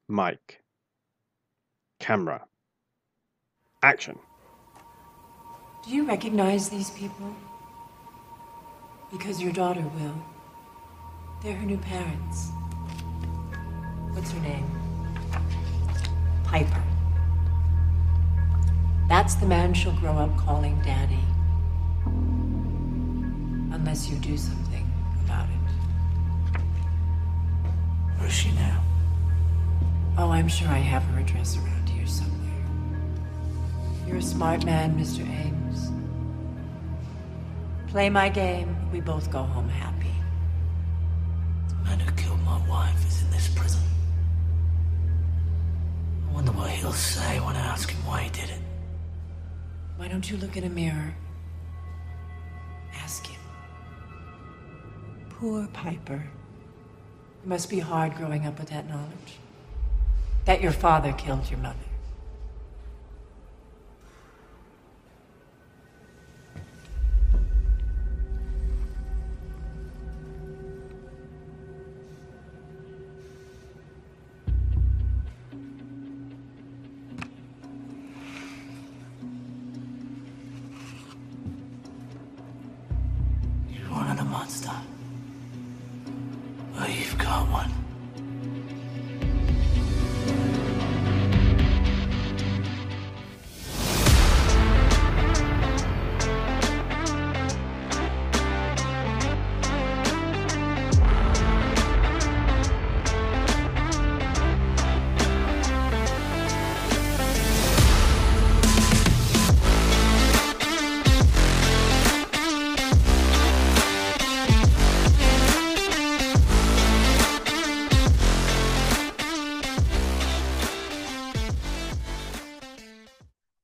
Mic, camera, action. Do you recognize these people? Because your daughter will. They're her new parents. What's her name? Piper. That's the man she'll grow up calling Daddy. Unless you do something about it. Where's she now? Oh, I'm sure I have her address around here somewhere. You're a smart man, Mr. Ames. Play my game, we both go home happy. The man who killed my wife is in this prison. I wonder what he'll say when I ask him why he did it. Why don't you look in a mirror? Ask him. Poor Piper. It must be hard growing up with that knowledge. That your father killed your mother. You wanted a monster. Well, you've got one.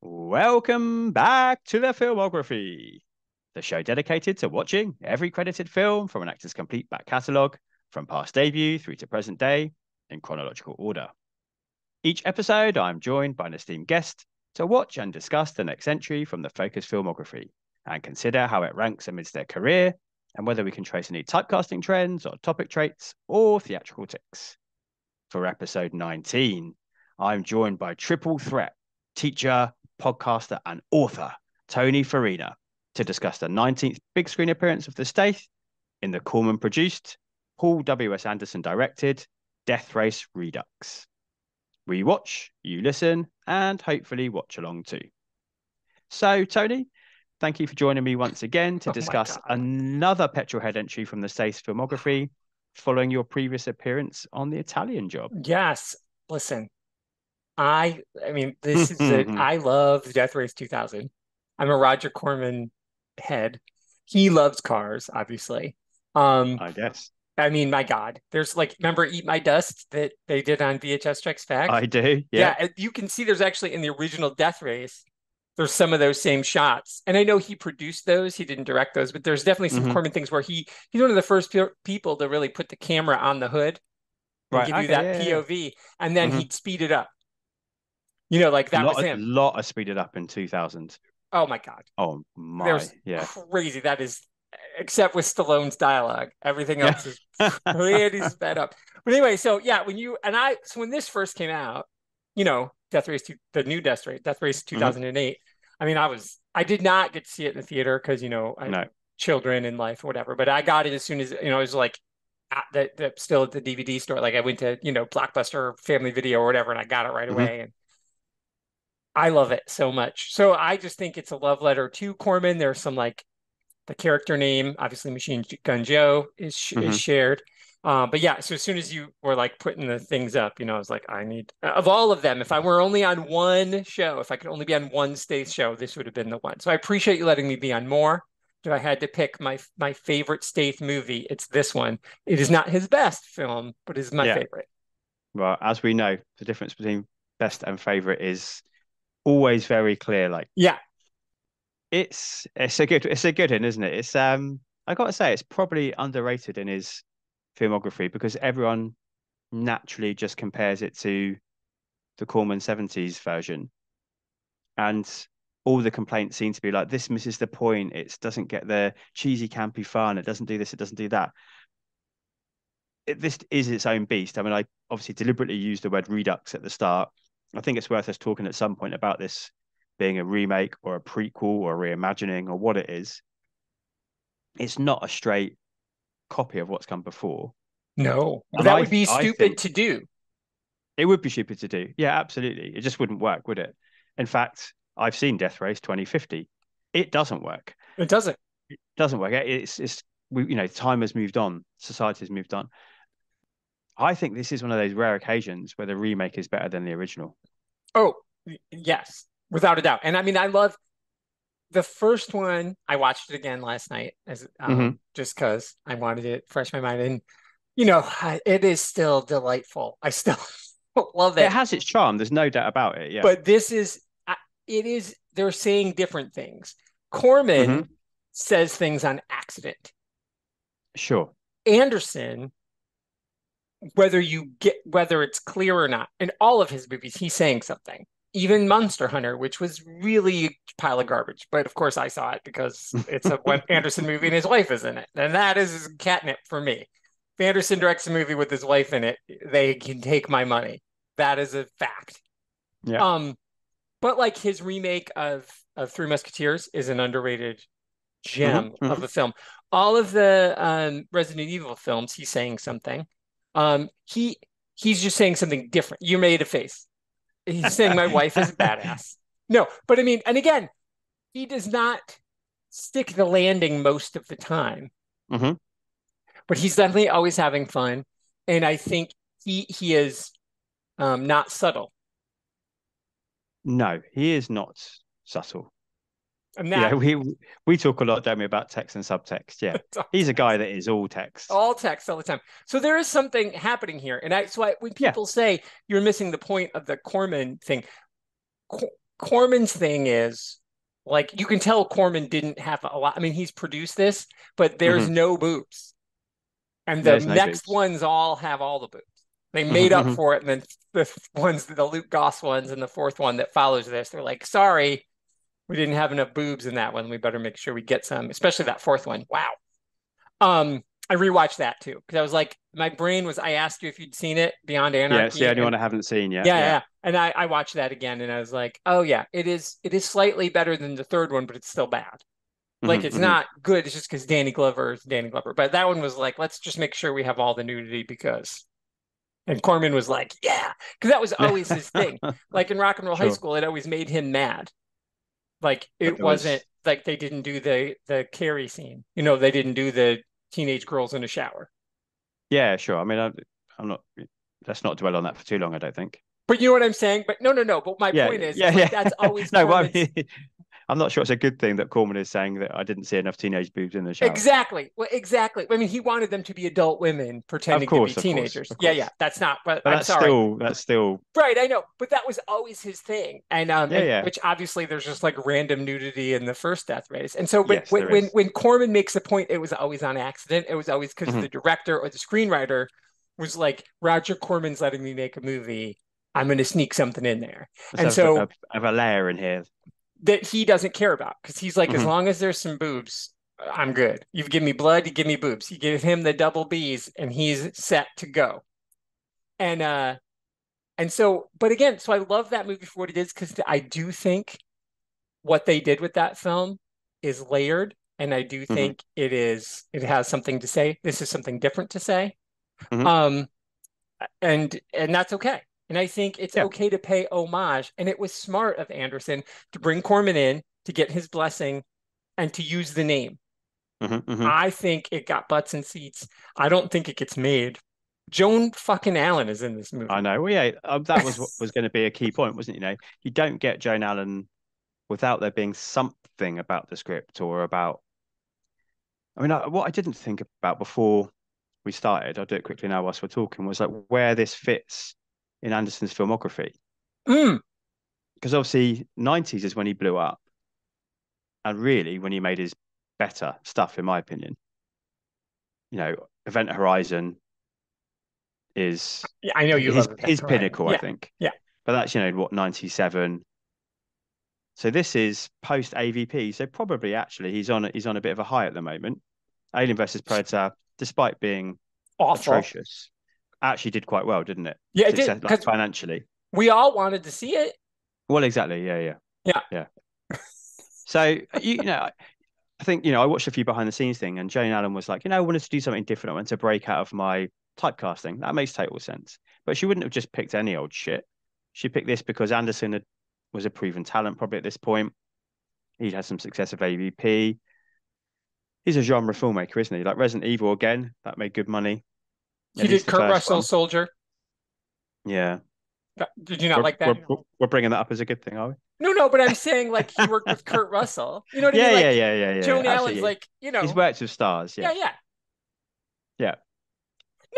Welcome back to the Filmography, the show dedicated to watching every credited film from an actor's complete back catalogue, from past debut through to present day, in chronological order. Each episode, I'm joined by an esteemed guest to watch and discuss the next entry from the Focus Filmography and consider how it ranks amidst their career and whether we can trace any typecasting trends or topic traits or theatrical tics. For episode 19, I'm joined by triple threat teacher, podcaster, and author Tony Farina to discuss the 19th big screen appearance of the Stath in the Corman-produced, Paul W.S. Anderson directed Death Race Redux. We watch, you listen, and hopefully watch along too. So, Tony, thank you for joining me once again to discuss another petrolhead entry from the Stath's filmography following your previous appearance on The Italian Job. Yes. Listen, I mean, this is I love Death Race 2000. I'm a Roger Corman head. He loves cars, obviously. I guess. I mean, my God, there's like, remember Eat My Dust that they did on VHS Strikes Back? I do. Yeah. You can see there's actually in the original Death Race, there's some of those same shots. And I know he produced those, he didn't direct those, but there's definitely some Corman things where he's one of the first people to really put the camera on the hood and give you that POV, and then he'd speed it up. You know, like that was him. A lot of speeded up in 2000. Oh my God. Oh my. There's crazy. That is, except with Stallone's dialogue. Everything else is pretty sped up. But anyway, so yeah, when this first came out, you know, the new Death Race 2008. I mean, I did not get to see it in the theater because, you know, children in life or whatever, but I got it as soon as, you know, it was like still at the DVD store. Like I went to, you know, Blockbuster, Family Video or whatever, and I got it right away. And I love it so much. So I just think it's a love letter to Corman. There's some like the character name, obviously Machine Gun Joe is shared. But yeah, so as soon as you were like putting the things up, you know, I was like, I need, of all of them, if I were only on one show, if I could only be on one Stath show, this would have been the one. So I appreciate you letting me be on more. If I had to pick my favorite Stath movie, it's this one. It is not his best film, but it is my favorite. Well, as we know, the difference between best and favorite is always very clear. Like, it's a good one, isn't it? It's I gotta say, it's probably underrated in his filmography because everyone naturally just compares it to the Corman 70s version, and all the complaints seem to be like, this misses the point. It doesn't get the cheesy, campy fun. It doesn't do this. It doesn't do that. this is its own beast. I mean, I obviously deliberately used the word redux at the start. I think it's worth us talking at some point about this being a remake or a prequel or a reimagining or what it is. It's not a straight copy of what's come before. No, And that would be I stupid think to do. it would be stupid to do. Yeah, absolutely. It just wouldn't work, would it? In fact, I've seen Death Race 2050. It doesn't work. It doesn't. It doesn't work. Time has moved on. Society has moved on. I think this is one of those rare occasions where the remake is better than the original. Oh, yes, without a doubt. And I mean, I love the first one. I watched it again last night as just because I wanted to refresh my mind. And it is still delightful. I still love it. It has its charm. There's no doubt about it. Yeah. But they're saying different things. Corman says things on accident. Sure. Anderson, whether it's clear or not, in all of his movies, he's saying something. Even Monster Hunter, which was really a pile of garbage, but of course I saw it because it's a Anderson movie and his wife is in it, and that is catnip for me. If Anderson directs a movie with his wife in it, they can take my money. That is a fact. Yeah. But like his remake of Three Musketeers is an underrated gem of a film. All of the Resident Evil films, he's saying something. He's just saying something different. You made a face. He's saying my wife is a badass. No, but I mean, and again, he does not stick the landing most of the time. But he's definitely always having fun. And I think he is not subtle. No, he is not subtle. And that, we talk a lot, don't we, about text and subtext. Yeah, he's a guy that is all text. All text all the time. So there is something happening here. And when people say you're missing the point of the Corman thing, Corman's thing is, like, you can tell Corman didn't have a lot. I mean, he's produced this, but there's no boobs. And the next ones all have all the boobs. They made up for it. And then the Luke Goss ones and the fourth one that follows this, they're like, sorry, we didn't have enough boobs in that one. We better make sure we get some, especially that fourth one. Wow. I rewatched that too, because I was like, I asked you if you'd seen it, Beyond Anarchy. Yeah, it's the only one I haven't seen yet. Yeah. And I watched that again and I was like, oh yeah, it is slightly better than the third one, but it's still bad. Like, it's not good. It's just because Danny Glover is Danny Glover. But that one was like, let's just make sure we have all the nudity because. And Corman was like, yeah, because that was always his thing. Like in Rock and Roll High School, it always made him mad. Like, it wasn't like they didn't do the Carrie scene. They didn't do the teenage girls in a shower. Yeah, sure. I mean, I'm not. Let's not dwell on that for too long, I don't think. But you know what I'm saying? But no. But my point is, that's always no. Well, I mean, I'm not sure it's a good thing that Corman is saying that I didn't see enough teenage boobs in the shower. Exactly. Well, exactly. I mean, he wanted them to be adult women pretending to be teenagers. Yeah. That's not. But I'm sorry. That's still right. I know, but that was always his thing, and which obviously there's just like random nudity in the first Death Race, and so when Corman makes a point, it was always on accident. It was always because the director or the screenwriter was like, Roger Corman's letting me make a movie. I'm going to sneak something in there, and so have a layer in here that he doesn't care about, because he's like, as long as there's some boobs, I'm good. You give me blood, you give me boobs. You give him the double B's, and he's set to go. And so, but again, so I love that movie for what it is, because I do think what they did with that film is layered, and I do think it has something to say. This is something different to say, and that's okay. And I think it's okay to pay homage. And it was smart of Anderson to bring Corman in, to get his blessing, and to use the name. I think it got butts and seats. I don't think it gets made. Joan fucking Allen is in this movie. I know. Well, yeah, that was what was going to be a key point, wasn't it? You don't get Joan Allen without there being something about the script or about. I mean, what I didn't think about before we started, I'll do it quickly now whilst we're talking, was like where this fits in Anderson's filmography. Because obviously 90s is when he blew up, and really when he made his better stuff, in my opinion. Event Horizon is I know you love his pinnacle, I think. Yeah. But that's 97. So this is post AVP. So probably actually he's on a bit of a high at the moment. Alien versus Predator, despite being awful. atrocious, actually did quite well, didn't it? Yeah, it Success, did, like because financially. we all wanted to see it. Well, exactly. Yeah. So I think, I watched a few behind the scenes thing, and Jane Allen was like, I wanted to do something different. I wanted to break out of my typecasting. That makes total sense. But she wouldn't have just picked any old shit. She picked this because was a proven talent probably at this point. He'd had some success with AVP. He's a genre filmmaker, isn't he? Like Resident Evil again, that made good money. He At did least the Kurt first Russell one. Soldier. Yeah. Did you not like that? We're bringing that up as a good thing, are we? No, but I'm saying like he worked with Kurt Russell. You know what I Yeah, mean? Like yeah. Joan Allen's Absolutely. like, He's worked with stars. yeah. Yeah.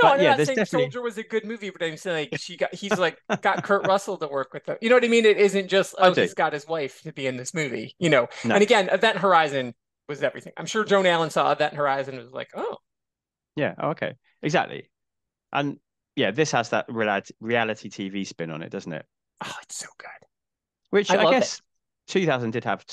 No, But I'm yeah, not there's saying definitely Soldier was a good movie, but I'm saying like he's like got Kurt Russell to work with. You know what I mean? It isn't just I do. he's got his wife to be in this movie. No. And again, Event Horizon was everything. I'm sure Joan Allen saw Event Horizon and was like, oh, Yeah. Oh, okay. Exactly. And yeah, this has that reality TV spin on it, doesn't it? oh, it's so good. Which I I love guess it. 2000 did have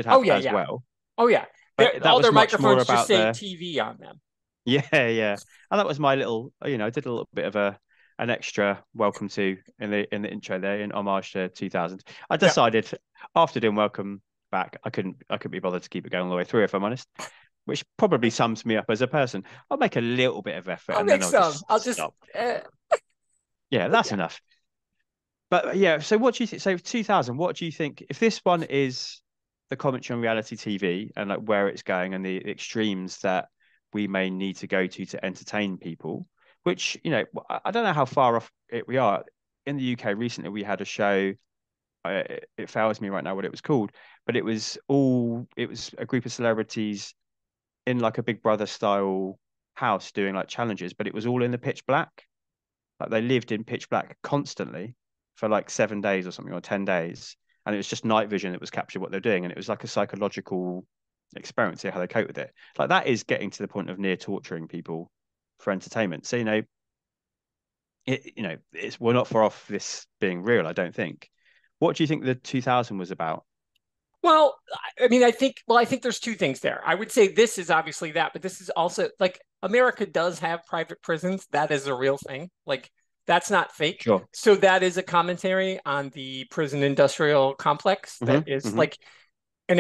Oh yeah, as yeah. well. Oh yeah. But that All was their much more microphones just about say the TV on them. yeah. And that was my little, I did a little bit of an extra welcome to in the intro there in homage to 2000. I Yeah. decided after doing welcome back, I couldn't be bothered to keep it going all the way through, if I'm honest. Which probably sums me up as a person. I'll make a little bit of effort I'll and make then some. I'll just stop. Yeah, that's enough. But yeah, so what do you think? So 2000, what do you think if this one is the commentary on reality TV and like where it's going and the extremes that we may need to go to entertain people, which, I don't know how far off we are. In the UK recently, we had a show. It fails me right now what it was called, but it was a group of celebrities in like a Big Brother style house doing like challenges, but it was all in the pitch black. Like they lived in pitch black constantly for like 7 days or something, or 10 days. And it was just night vision that was captured what they're doing. And it was like a psychological experiment to see how they cope with it. Like that is getting to the point of near torturing people for entertainment. So, we're not far off this being real, I don't think. What do you think the 2000 was about? Well, I mean, I think there's two things there. I would say this is obviously that, but this is also like America does have private prisons. That is a real thing. Like that's not fake. Sure. So that is a commentary on the prison industrial complex that is like, and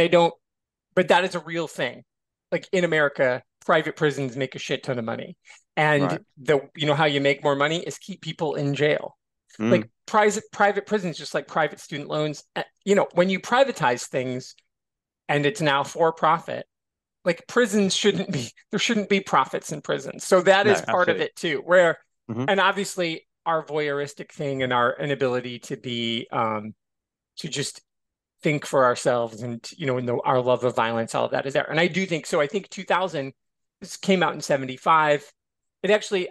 but that is a real thing. Like in America, private prisons make a shit ton of money. And right. How you make more money is keep people in jail. Like private prisons, just like private student loans, when you privatize things and it's now for profit, like prisons there shouldn't be profits in prisons. So that is part of it too, where, and obviously our voyeuristic thing and our inability to be, to just think for ourselves and, our love of violence, all of that is there. And I do think, so I think 2000, this came out in 75. It actually,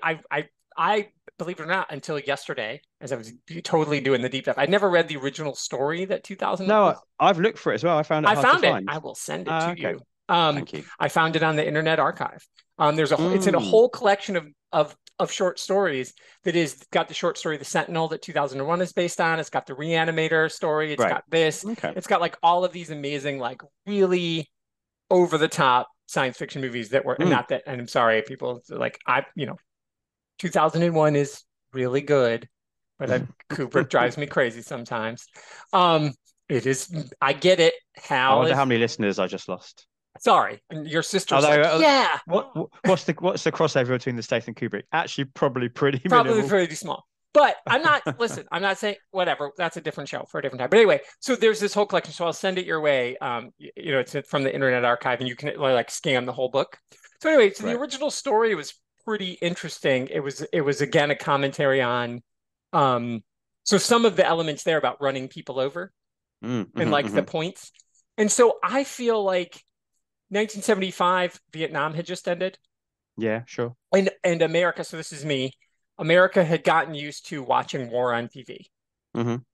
I believe it or not, until yesterday, as I was totally doing the deep dive, I'd never read the original story that 2000 No, was. I've looked for it as well. I found it hard to find. I will send it to okay. you. Thank you. I found it on the Internet Archive. It's in a whole collection of short stories that is got the short story The Sentinel that 2001 is based on. It's got the Reanimator story. It's got this. Okay. It's got like all of these amazing, like really over the top science fiction movies that were and not that. And I'm sorry, people like 2001 is really good, but Kubrick drives me crazy sometimes. It is. I get it. I wonder how many listeners I just lost. Sorry, and your sister's yeah. What's the crossover between the Stath and Kubrick? Actually, probably pretty small. But I'm not. Listen, I'm not saying whatever. That's a different show for a different time. But anyway, so there's this whole collection. So I'll send it your way. It's from the Internet Archive, and you can like scan the whole book. So anyway, the original story was pretty interesting. It was again a commentary on, so some of the elements there about running people over, and like the points. And so I feel like 1975, Vietnam had just ended. Yeah, sure. And America, so this is me, America had gotten used to watching war on TV.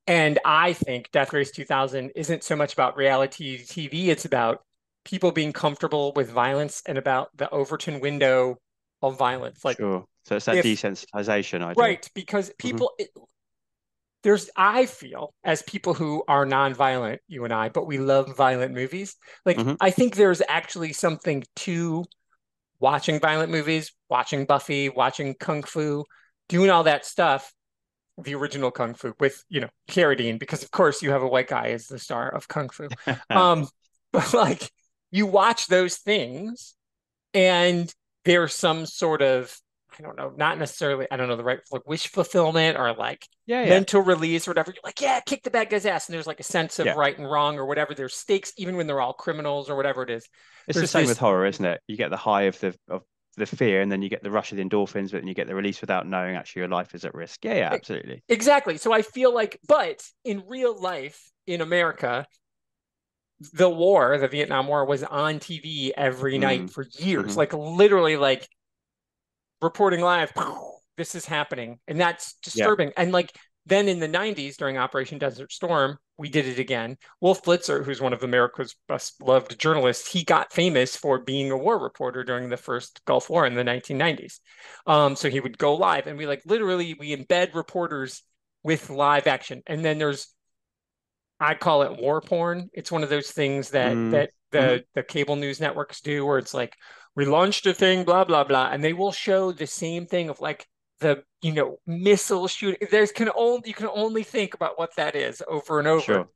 And I think Death Race 2000 isn't so much about reality TV, it's about people being comfortable with violence and about the Overton window of violence. Like, sure. So it's that desensitization idea. Right, because people... I feel, as people who are non-violent, you and I, but we love violent movies, like I think there's actually something to watching violent movies, watching Buffy, watching Kung Fu, doing all that stuff, the original Kung Fu with, Carradine, because of course you have a white guy as the star of Kung Fu. But like you watch those things and there's some sort of, I don't know, not necessarily, I don't know the right, like wish fulfillment or like mental release or whatever. You're like, yeah, kick the bad guy's ass. And there's like a sense of right and wrong or whatever. There's stakes, even when they're all criminals or whatever it is. It's the same with horror, isn't it? You get the high of the fear, and then you get the rush of the endorphins, but then you get the release without knowing actually your life is at risk. Yeah, absolutely. Exactly. So I feel like, but in real life in America, the war, the Vietnam War, was on TV every night for years, like literally like reporting live, this is happening. And that's disturbing. And like then in the 90s during Operation Desert Storm, we did it again. Wolf Blitzer, who's one of America's best loved journalists, he got famous for being a war reporter during the first Gulf War in the 1990s. So he would go live and we embed reporters with live action. And then I call it war porn. It's one of those things that the cable news networks do where it's like, we launched a thing, blah, blah, blah. And they will show the same thing of like the, missile shooting. You can only think about what that is over and over. Sure.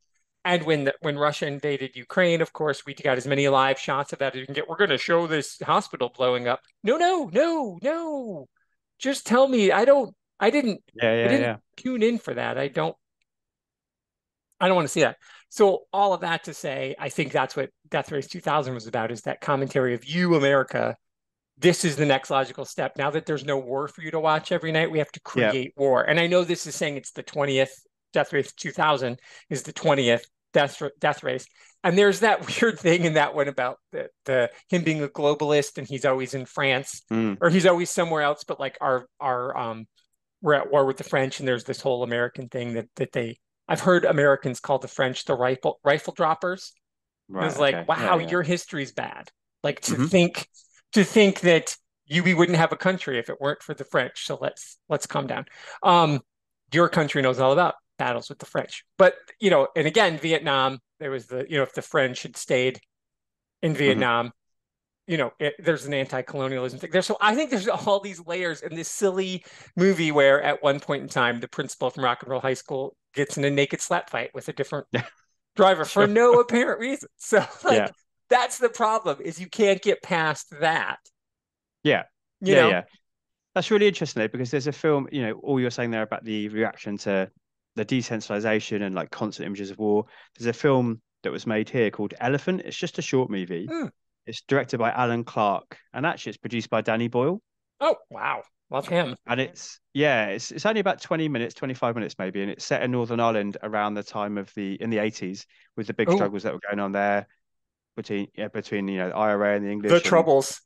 And when Russia invaded Ukraine, of course, we got as many live shots of that as you can get. We're going to show this hospital blowing up. No. Just tell me. I didn't tune in for that. I don't want to see that. So all of that to say, I think that's what Death Race 2000 was about, is that commentary of you, America. This is the next logical step. Now that there's no war for you to watch every night, we have to create war. And I know this is saying it's the 20th, Death Race 2000 is the 20th Death Race. And there's that weird thing in that one about the him being a globalist and he's always in France or he's always somewhere else. But like we're at war with the French and there's this whole American thing that I've heard Americans call the French the rifle droppers. Right, it's like, wow, your history's bad. Like to think that we wouldn't have a country if it weren't for the French. So let's calm down. Your country knows all about battles with the French. But, and again, Vietnam, there was if the French had stayed in Vietnam, there's an anti-colonialism thing there. So I think there's all these layers in this silly movie where at one point in time, the principal from Rock and Roll High School gets in a naked slap fight with a different driver for no apparent reason. So that's the problem, is you can't get past that. Yeah. Yeah. That's really interesting though, because there's a film, all you're saying there about the reaction to the desensitization and like constant images of war. There's a film that was made here called Elephant. It's just a short movie. It's directed by Alan Clark, and actually it's produced by Danny Boyle. Oh, wow. Love him. And it's only about 20 minutes, 25 minutes maybe, and it's set in Northern Ireland around the time of in the 80s with the big struggles that were going on there between IRA and the English. The Troubles.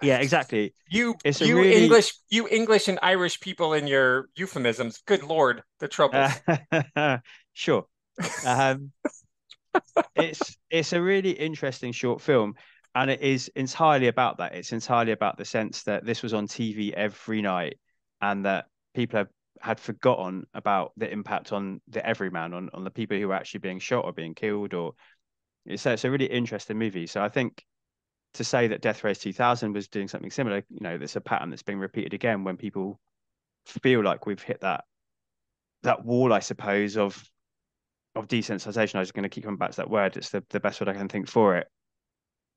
Yeah, exactly. You English and Irish people in your euphemisms. Good Lord, the Troubles. Sure. It's a really interesting short film. And it is entirely about that. It's entirely about the sense that this was on TV every night and that people had forgotten about the impact on the everyman, on the people who were actually being shot or being killed. It's a really interesting movie. So I think to say that Death Race 2000 was doing something similar, there's a pattern that's being repeated again when people feel like we've hit that wall, I suppose, of desensitization. I was going to keep coming back to that word. It's the best word I can think for it.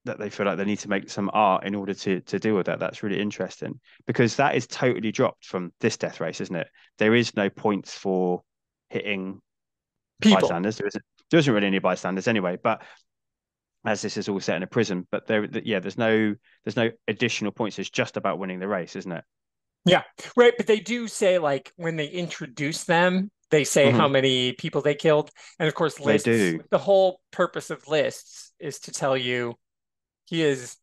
That they feel like they need to make some art in order to deal with that. That's really interesting, because that is totally dropped from this Death Race, isn't it? There is no points for hitting people. Bystanders. There isn't really any bystanders anyway, but as this is all set in a prison, but there's no additional points. It's just about winning the race, isn't it? Yeah, right. But they do say, like, when they introduce them, they say how many people they killed. And of course, lists. They do. The whole purpose of lists is to tell you his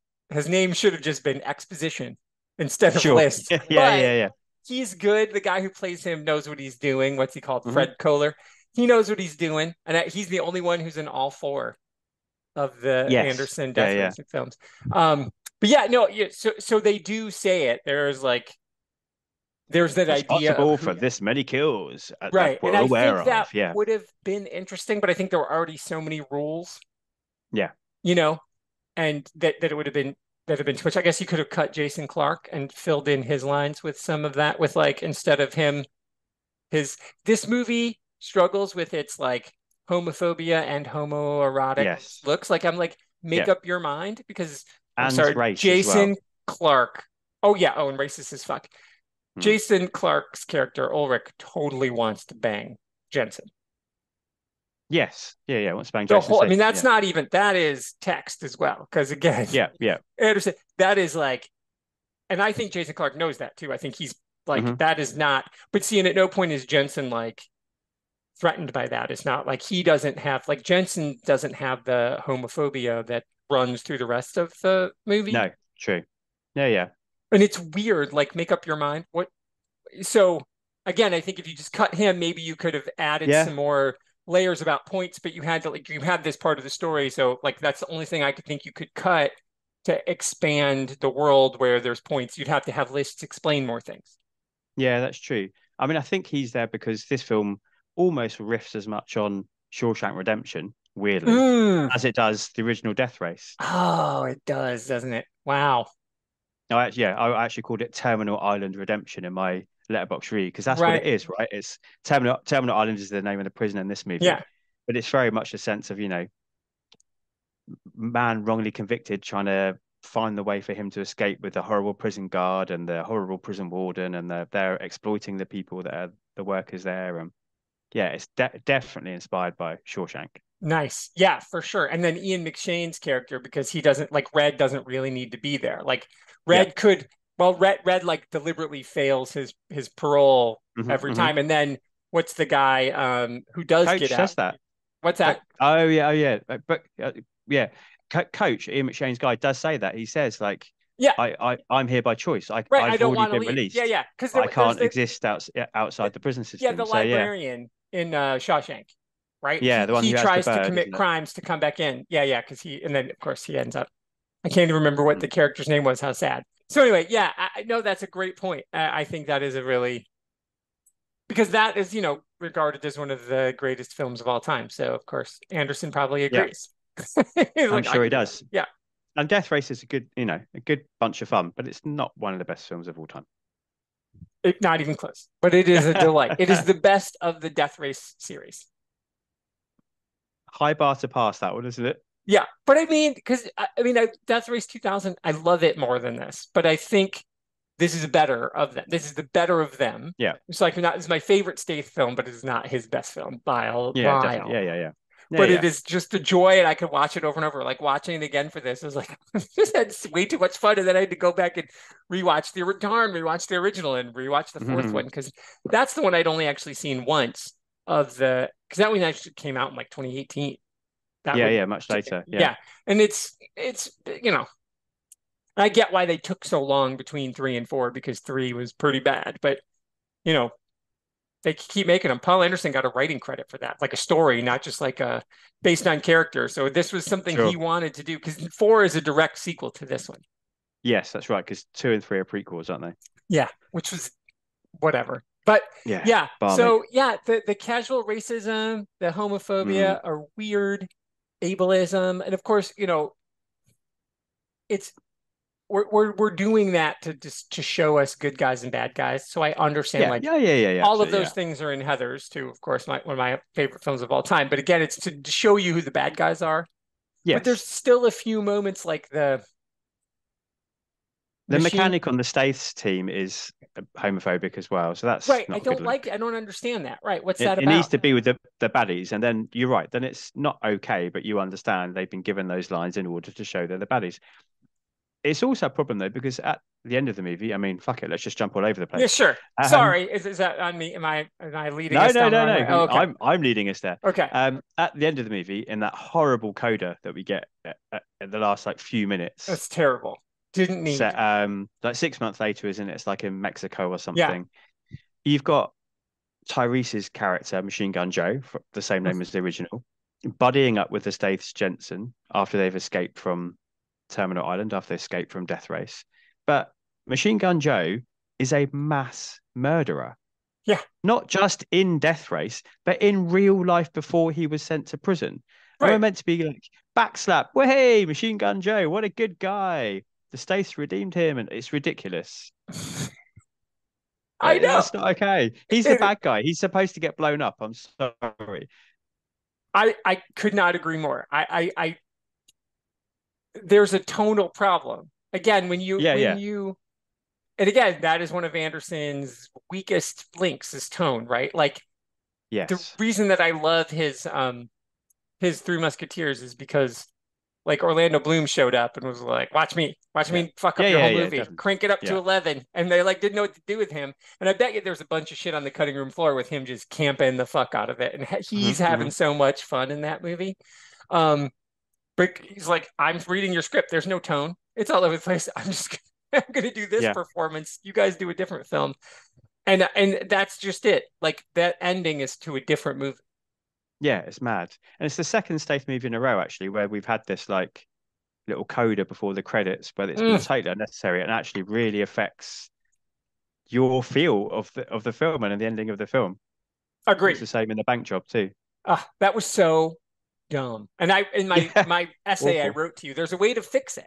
name should have just been exposition instead of list. Yeah. He's good. The guy who plays him knows what he's doing. What's he called? Fred Kohler. He knows what he's doing. And he's the only one who's in all four of the Anderson Death Racing films. So they do say it. There's that idea for this many kills, right? And I think that would have been interesting, but I think there were already so many rules. Yeah, and that it would have been that have been too much. I guess you could have cut Jason Clarke and filled in his lines with some of that, with like instead of him, this movie struggles with its like homophobia and homoerotic Yes. looks. Like I'm like, make Yeah. up your mind because I'm And sorry, race as Jason well. Clarke. Oh yeah, oh and racist as fuck. Hmm. Jason Clarke's character Ulrich totally wants to bang Jensen. Yes. Yeah. What's bang The Jason whole, I mean, Statham? that's not even, that is text as well. Because again, Yeah. Anderson, that is like, and I think Jason Clarke knows that too. I think he's like, Hmm. that is not, but see, and at no point is Jensen like threatened by that. It's not like he doesn't have, like, Jensen doesn't have the homophobia that runs through the rest of the movie. No, true. Yeah. And it's weird, like, make up your mind. What, so again, I think if you just cut him, maybe you could have added Yeah. some more layers about points, but you had to, like, you had this part of the story. So like that's the only thing I could think you could cut to expand the world where there's points. You'd have to have lists explain more things. Yeah, that's true. I mean, I think he's there because this film almost riffs as much on Shawshank Redemption, weirdly, Mm. as it does the original Death Race. Oh, it does, doesn't it? Wow. No, actually, yeah, I actually called it Terminal Island Redemption in my letterbox read because that's what Right. it is, right? It's Terminal Island is the name of the prison in this movie, Yeah. but it's very much a sense of, man wrongly convicted trying to find the way for him to escape with the horrible prison guard and the horrible prison warden, and they're exploiting the people that are the workers there. And yeah, it's definitely inspired by Shawshank. Nice. Yeah, for sure. And then Ian McShane's character, because he doesn't like Red doesn't really need to be there. Like Yeah. Red could, well, Red like deliberately fails his parole every time. And then what's the guy who does Coach get says out? that. What's that? Oh yeah. But yeah, Coach Ian McShane's guy does say that. He says like, Yeah, I'm here by choice. right. I've I don't already want to been leave. released. Yeah. Because I can't exist outside the prison yeah, system. the So yeah, librarian in Shawshank, right? yeah, the one He who has the tries to bird, commit isn't it? crimes to come back in. Yeah, because and then of course he ends up. I can't even remember what the character's name was. How sad. So anyway, yeah, I know that's a great point. I think that is a really, because that is, regarded as one of the greatest films of all time. So of course Anderson probably Yeah, agrees. I'm sure he does. Yeah. And Death Race is a good bunch of fun, but it's not one of the best films of all time. Not even close, but it is a delight. It is the best of the Death Race series. High bar to pass that one, isn't it? Yeah, but I mean, because Death Race 2000, I love it more than this, but I think this is better of them. This is the better of them. Yeah. It's like it's my favorite Stath film, but it's not his best film by a Yeah, mile. definitely. Yeah. But it is just a joy, and I could watch it over and over. Like watching it again for this, I was like, just had way too much fun, and then I had to go back and rewatch the original, and rewatch the fourth one, because that's the one I'd only actually seen once because that one actually came out in like 2018. Much later. Yeah. And it's I get why they took so long between 3 and 4, because 3 was pretty bad, but they keep making them. Paul Anderson got a writing credit for that, like a story, not just like a based on character. So this was something he wanted to do, because 4 is a direct sequel to this one. Yes, that's right, because 2 and 3 are prequels, aren't they? Yeah, which was whatever. But yeah. So yeah, the casual racism, the homophobia are weird, ableism, and of course, it's we're doing that to show us good guys and bad guys. So I understand all of those things are in Heathers too. Of course, one of my favorite films of all time. But again, it's to show you who the bad guys are. Yes. But there's still a few moments like the mechanic on the Stath's team is homophobic as well. So that's right. Not I don't like it. I don't understand that. Right. What's that about? It needs to be with the baddies, and then you're right. Then it's not okay, but you understand they've been given those lines in order to show they're the baddies. It's also a problem though, because at the end of the movie, I mean, fuck it, let's just jump all over the place. Yeah, sure. Sorry, is that on me? Am I leading us down? No. Oh, okay. I'm leading us there. Okay. At the end of the movie, in that horrible coda that we get at the last few minutes, that's terrible. Didn't need. Set, 6 months later, isn't it? It's like in Mexico or something. Yeah. You've got Tyrese's character, Machine Gun Joe, the same name as the original, buddying up with the Stath's Jensen after they've escaped from Terminal Island, after they escaped from Death Race. But Machine Gun Joe is a mass murderer. Yeah. Not just in Death Race, but in real life before he was sent to prison. Right. And we're meant to be like, backslap, well, hey, Machine Gun Joe, what a good guy. the Stath redeemed him, and it's ridiculous. I know. It's not okay. He's the bad guy. He's supposed to get blown up. I'm sorry. I could not agree more. I there's a tonal problem. Again, when you and again, that is one of Anderson's weakest links is tone, right? Like the reason that I love his Three Musketeers is because like Orlando Bloom showed up and was like, watch me fuck up your whole movie, crank it up to 11. And they like didn't know what to do with him. And I bet you there's a bunch of shit on the cutting room floor with him just camping the fuck out of it. And he's having so much fun in that movie. But he's like, I'm reading your script. There's no tone. It's all over the place. I'm going to do this performance. You guys do a different film. And that's just it. Like that ending is to a different movie. Yeah, it's mad. And it's the second Stath movie in a row, actually, where we've had this like little coda before the credits, but it's been totally unnecessary and actually really affects your feel of the film and the ending of the film. Agreed. It's the same in the bank job too. That was so dumb. And in my essay I wrote to you, there's a way to fix it.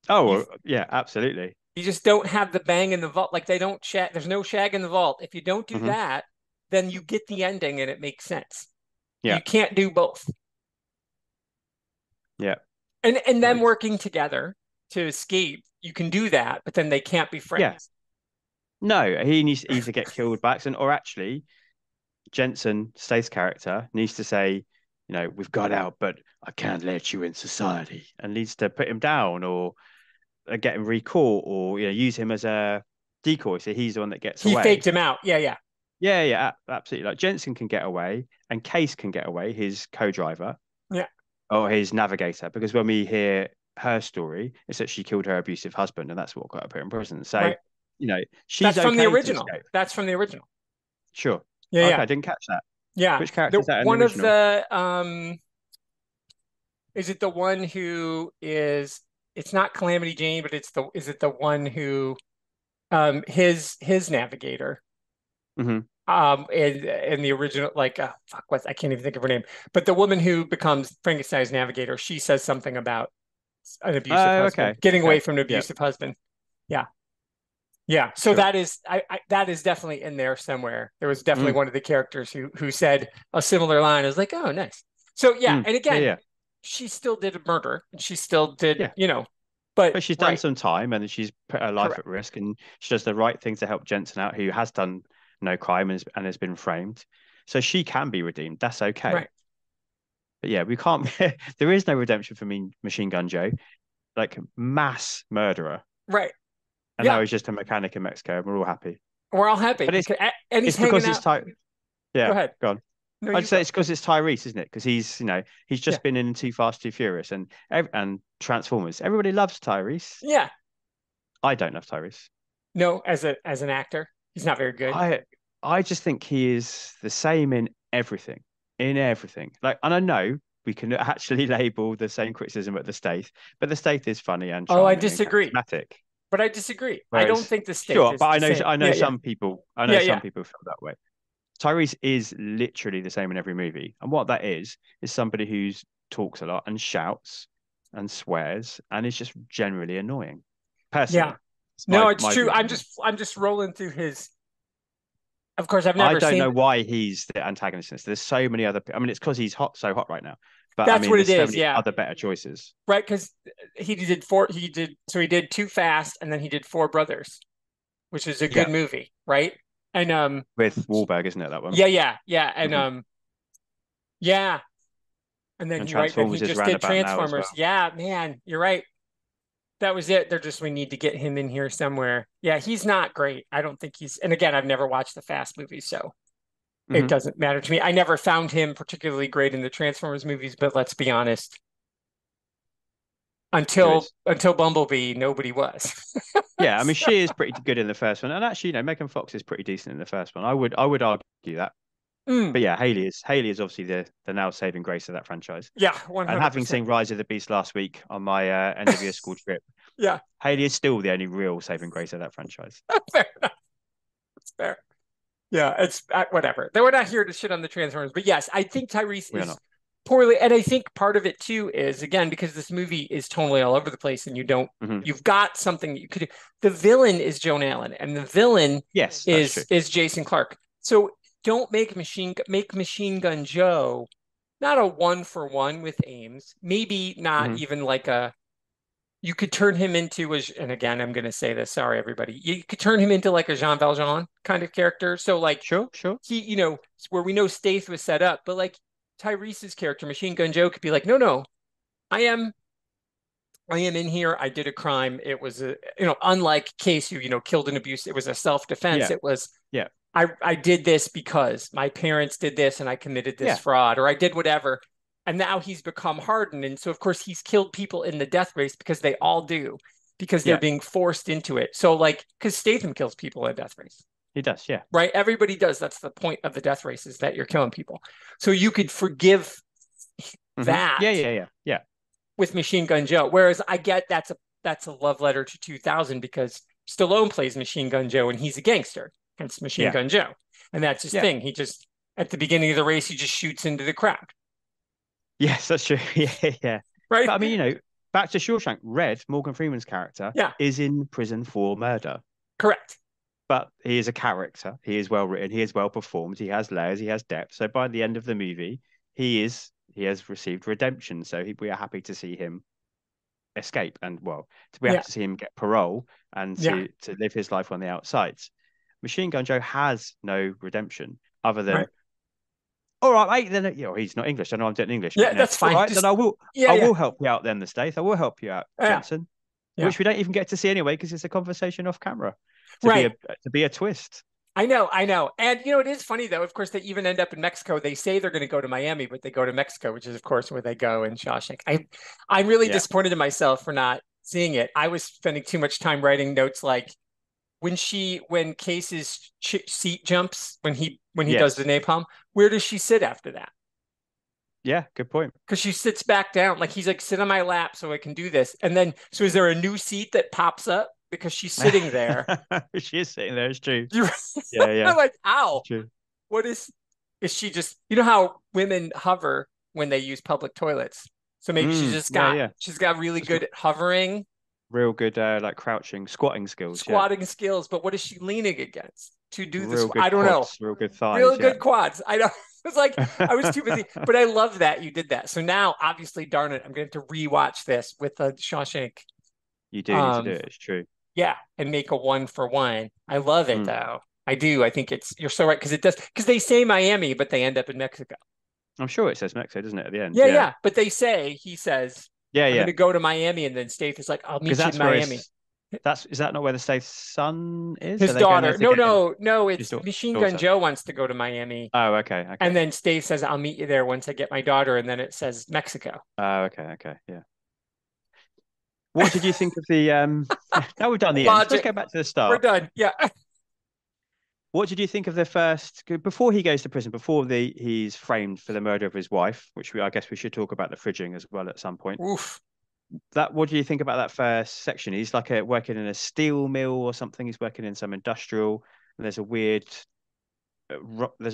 Oh, yeah, absolutely. You just don't have the bang in the vault. Like they don't shag. There's no shag in the vault. If you don't do that, then you get the ending and it makes sense. Yeah. You can't do both. Yeah. And them working together to escape, you can do that, but then they can't be friends. Yeah. No, he needs to either get killed back, or actually, Jensen, Stath's character, needs to say, you know, we've got out, but I can't let you in society, and needs to put him down or get him recaught or use him as a decoy, so he's the one that gets away. He faked him out. Yeah, absolutely. Like Jensen can get away, and Case can get away, his co-driver, or his navigator, because when we hear her story, it's that she killed her abusive husband, and that's what got her in prison. So, she's from the original. That's from the original. Sure. Yeah, okay, I didn't catch that. Yeah. Which character is that? One of the is it the one who is? It's not Calamity Jane, but is it the one who, his navigator. Mm-hmm. In the original, like, I can't even think of her name, but the woman who becomes Frankenstein's navigator, she says something about an abusive husband, getting away from an abusive husband. Yeah. So that is, that is definitely in there somewhere. There was definitely one of the characters who said a similar line. I was like, oh, nice. So and again, she still did a murder, and she still did, but she's done some time, and she's put her life at risk, and she does the right thing to help Jensen out, who has done no crime and has been framed. So she can be redeemed. That's okay. Right. But yeah, we can't. There is no redemption for Machine Gun Joe, like mass murderer. Right. And now he's just a mechanic in Mexico, and we're all happy. We're all happy. But he's it's because it's Yeah. Go ahead. Go on. No, I'd say it's because it's Tyrese, isn't it? Because he's just been in Too Fast, Too Furious and Transformers. Everybody loves Tyrese. Yeah. I don't love Tyrese. No, as an actor, he's not very good. I just think he is the same in everything. Like, and I know we can actually label the same criticism at the Stath, but the Stath is funny and charming. I disagree. And charismatic. But I disagree. I don't think the Stath is but I know some people. I know some people feel that way. Tyrese is literally the same in every movie, and what that is somebody who talks a lot and shouts and swears and is just generally annoying. Personally, it's true. I'm just rolling through his. Of course, I don't know why he's the antagonist. There's so many other. I mean, it's because he's so hot right now. But that's what it is. So many other better choices, right? Because he did Too Fast, and then he did Four Brothers, which is a good movie, right? And with Wahlberg, isn't it, that one? Yeah, and and then he just did Transformers. Well. Yeah, man, you're right. That was it. We need to get him in here somewhere. Yeah, he's not great. I don't think he's. And again, I've never watched the Fast movies, so it doesn't matter to me. I never found him particularly great in the Transformers movies, but let's be honest. Until Bumblebee, nobody was. Yeah, I mean, she is pretty good in the first one, and actually, Megan Fox is pretty decent in the first one. I would argue that. But yeah, Haley is obviously the now saving grace of that franchise. Yeah, 100%. And having seen Rise of the Beast last week on my end of year school trip, Haley is still the only real saving grace of that franchise. Fair enough. It's fair. Yeah, it's whatever. We're not here to shit on the Transformers, but yes, I think Tyrese is poorly. And I think part of it too is, again, because this movie is totally all over the place and you've got something that you could do. The villain is Joan Allen and the villain Yes, that's true. is Jason Clarke. So don't make Machine Gun Joe not a 1-for-1 with Ames, maybe not even like you could turn him into and again, I'm going to say this, sorry, everybody. You could turn him into like a Jean Valjean kind of character. So like, Sure. he, where we know Stath was set up, but like Tyrese's character, Machine Gun Joe, could be like, no, I am in here. I did a crime. It was unlike Case who, killed and abused. It was a self-defense. Yeah. It was, Yeah. I did this because my parents did this and I committed this fraud, or I did whatever. And now he's become hardened. And so, of course, he's killed people in the death race because they all do, because they're being forced into it. So like, because Statham kills people in a death race. He does, yeah. Right? Everybody does. That's the point of the death race, is that you're killing people. So you could forgive that. Yeah. With Machine Gun Joe. Whereas I get that's a love letter to 2000 because Stallone plays Machine Gun Joe and he's a gangster, hence Machine Gun Joe. And that's his thing. He just, at the beginning of the race, he just shoots into the crowd. Yes, that's true. Yeah. Right. But I mean, back to Shawshank, Red, Morgan Freeman's character, is in prison for murder. Correct. But he is a character. He is well written. He is well performed. He has layers. He has depth. So by the end of the movie, he has received redemption. So we are happy to see him escape, and we have to see him get parole and to live his life on the outsides. Machine Gun Joe has no redemption other than, all right, mate. Then he's not English. I know I'm doing English. Yeah, that's fine. All right, then I will. I will help you out. Then the Stath. I will help you out, Jensen. Which we don't even get to see anyway because it's a conversation off camera. To be a twist. I know. And it is funny though. Of course, they even end up in Mexico. They say they're going to go to Miami, but they go to Mexico, which is of course where they go in Shawshank. I'm really disappointed in myself for not seeing it. I was spending too much time writing notes like when Case's seat jumps when he does the napalm. Where does she sit after that? Yeah, good point. Because she sits back down, like he's like, sit on my lap so I can do this. And then, so is there a new seat that pops up because she's sitting there? She is sitting there. It's true. I'm like, ow. What is she just? You know how women hover when they use public toilets? So maybe she's got really good at hovering. Real good, like crouching, squatting skills. Skills. But what is she leaning against to do this? I don't know. Real good thighs. Real good quads. I know. It's like I was too busy, but I love that you did that. So now, obviously, darn it, I'm going to have to rewatch this with the Shawshank. You do need to do it. It's true. Yeah, and make a 1-for-1. I love it though. I do. I think you're so right because it does. Because they say Miami, but they end up in Mexico. I'm sure it says Mexico, doesn't it, at the end? Yeah. But he says, I'm going to go to Miami, and then Stath is like, I'll meet you in Miami. Is that not where the Stath's son is? His daughter. No. It's Machine Gun Joe wants to go to Miami. Oh, okay. And then Stath says, I'll meet you there once I get my daughter. And then it says Mexico. Oh, okay. Yeah. What did you think of the now we've done the end. Let's go back to the start. We're done. Yeah. What did you think of the first, before he goes to prison, before he's framed for the murder of his wife, which I guess we should talk about the fridging as well at some point. Oof. What do you think about that first section? He's like working in a steel mill or something. He's working in some industrial, and there's a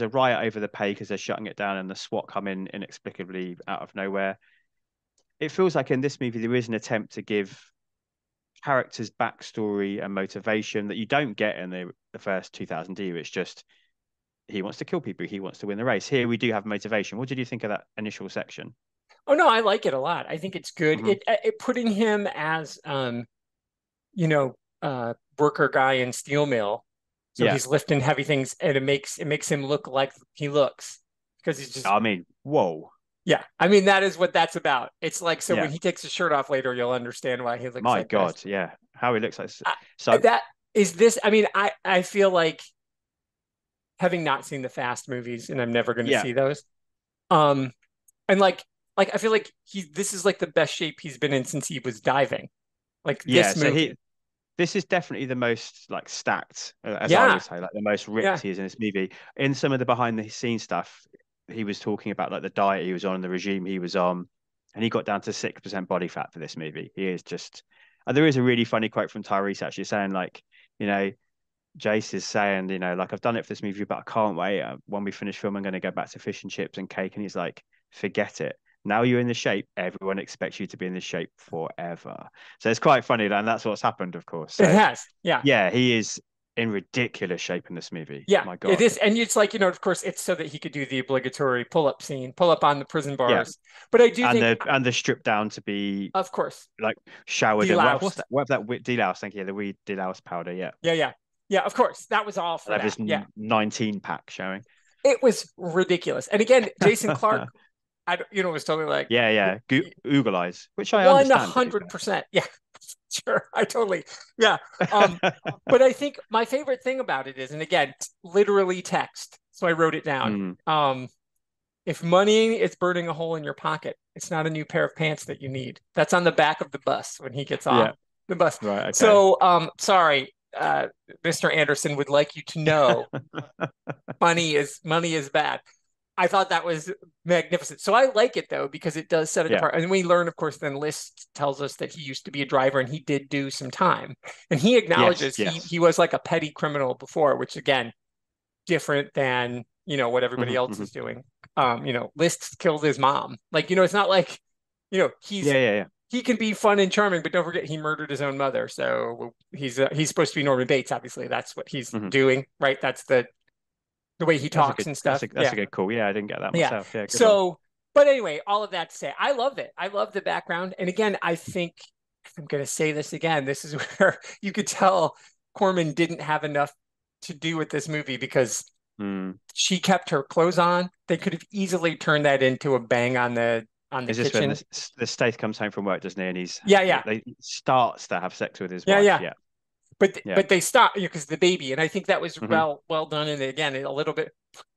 riot over the pay because they're shutting it down, and the SWAT come in inexplicably out of nowhere. It feels like in this movie there is an attempt to give characters backstory and motivation that you don't get in the first 2000 DU. It's just he wants to kill people, he wants to win the race. Here we do have motivation. What did you think of that initial section? Oh no, I like it a lot. I think it's good. It putting him as worker guy in steel mill. So he's lifting heavy things, and it makes him look like he looks, because he's just, I mean, whoa. Yeah. I mean, that is what that's about. It's like, so when he takes his shirt off later, you'll understand why he looks My like God, this. yeah. How he looks like. So that is this. I mean, I feel like, having not seen the Fast movies, and I'm never going to see those. And like I feel like this is like the best shape he's been in since he was diving. Like this movie. This is definitely the most like stacked, as I would say, like the most ripped he is in this movie. In some of the behind the scenes stuff, he was talking about like the diet he was on and the regime he was on, and he got down to 6% body fat for this movie. He is just, there is a really funny quote from Tyrese actually saying like, Jace is saying, like, I've done it for this movie, but I can't wait. When we finish filming, I'm going to go back to fish and chips and cake. And he's like, forget it. now you're in the shape, everyone expects you to be in the shape forever. So it's quite funny, and that's what's happened, of course. So, It has, yeah. yeah, he is in ridiculous shape in this movie. Yeah, My God. it is. And it's like, of course, it's so that he could do the obligatory pull-up scene, pull up on the prison bars. But I do think, and the strip down to be, of course, like showered in deloused. what's that delouse? Thank you. The weed delouse powder. Yeah. Yeah. Of course, that was all for I have that. this 19 pack showing. It was ridiculous. And again, Jason Clarke, was totally like, Google eyes, which I understand. 100%. Yeah. Sure, I totally, yeah. But I think my favorite thing about it is, and again, literally text. So I wrote it down. If money is burning a hole in your pocket, it's not a new pair of pants that you need. That's on the back of the bus when he gets off the bus. Right. Okay. So, sorry, Mr. Anderson would like you to know, money is bad. I thought that was magnificent. So I like it, though, because it does set it apart. And we learn, of course, then List tells us that he used to be a driver and he did do some time. And he acknowledges he was like a petty criminal before, which, again, different than, what everybody else is doing. List killed his mom. Like, it's not like, he's he can be fun and charming, but don't forget he murdered his own mother. So he's supposed to be Norman Bates. Obviously, that's what he's doing, right? That's the way he talks and stuff. That's a good call. Yeah, I didn't get that myself. Yeah. So, but anyway, all of that to say, I loved it. I love the background. And again, I think I'm going to say this again. This is where you could tell Corman didn't have enough to do with this movie because she kept her clothes on. They could have easily turned that into a bang on the Is kitchen. this when the Stath comes home from work, doesn't he? And he starts to have sex with his wife. Yeah. But they stop because the baby, and I think that was well done. And again, a little bit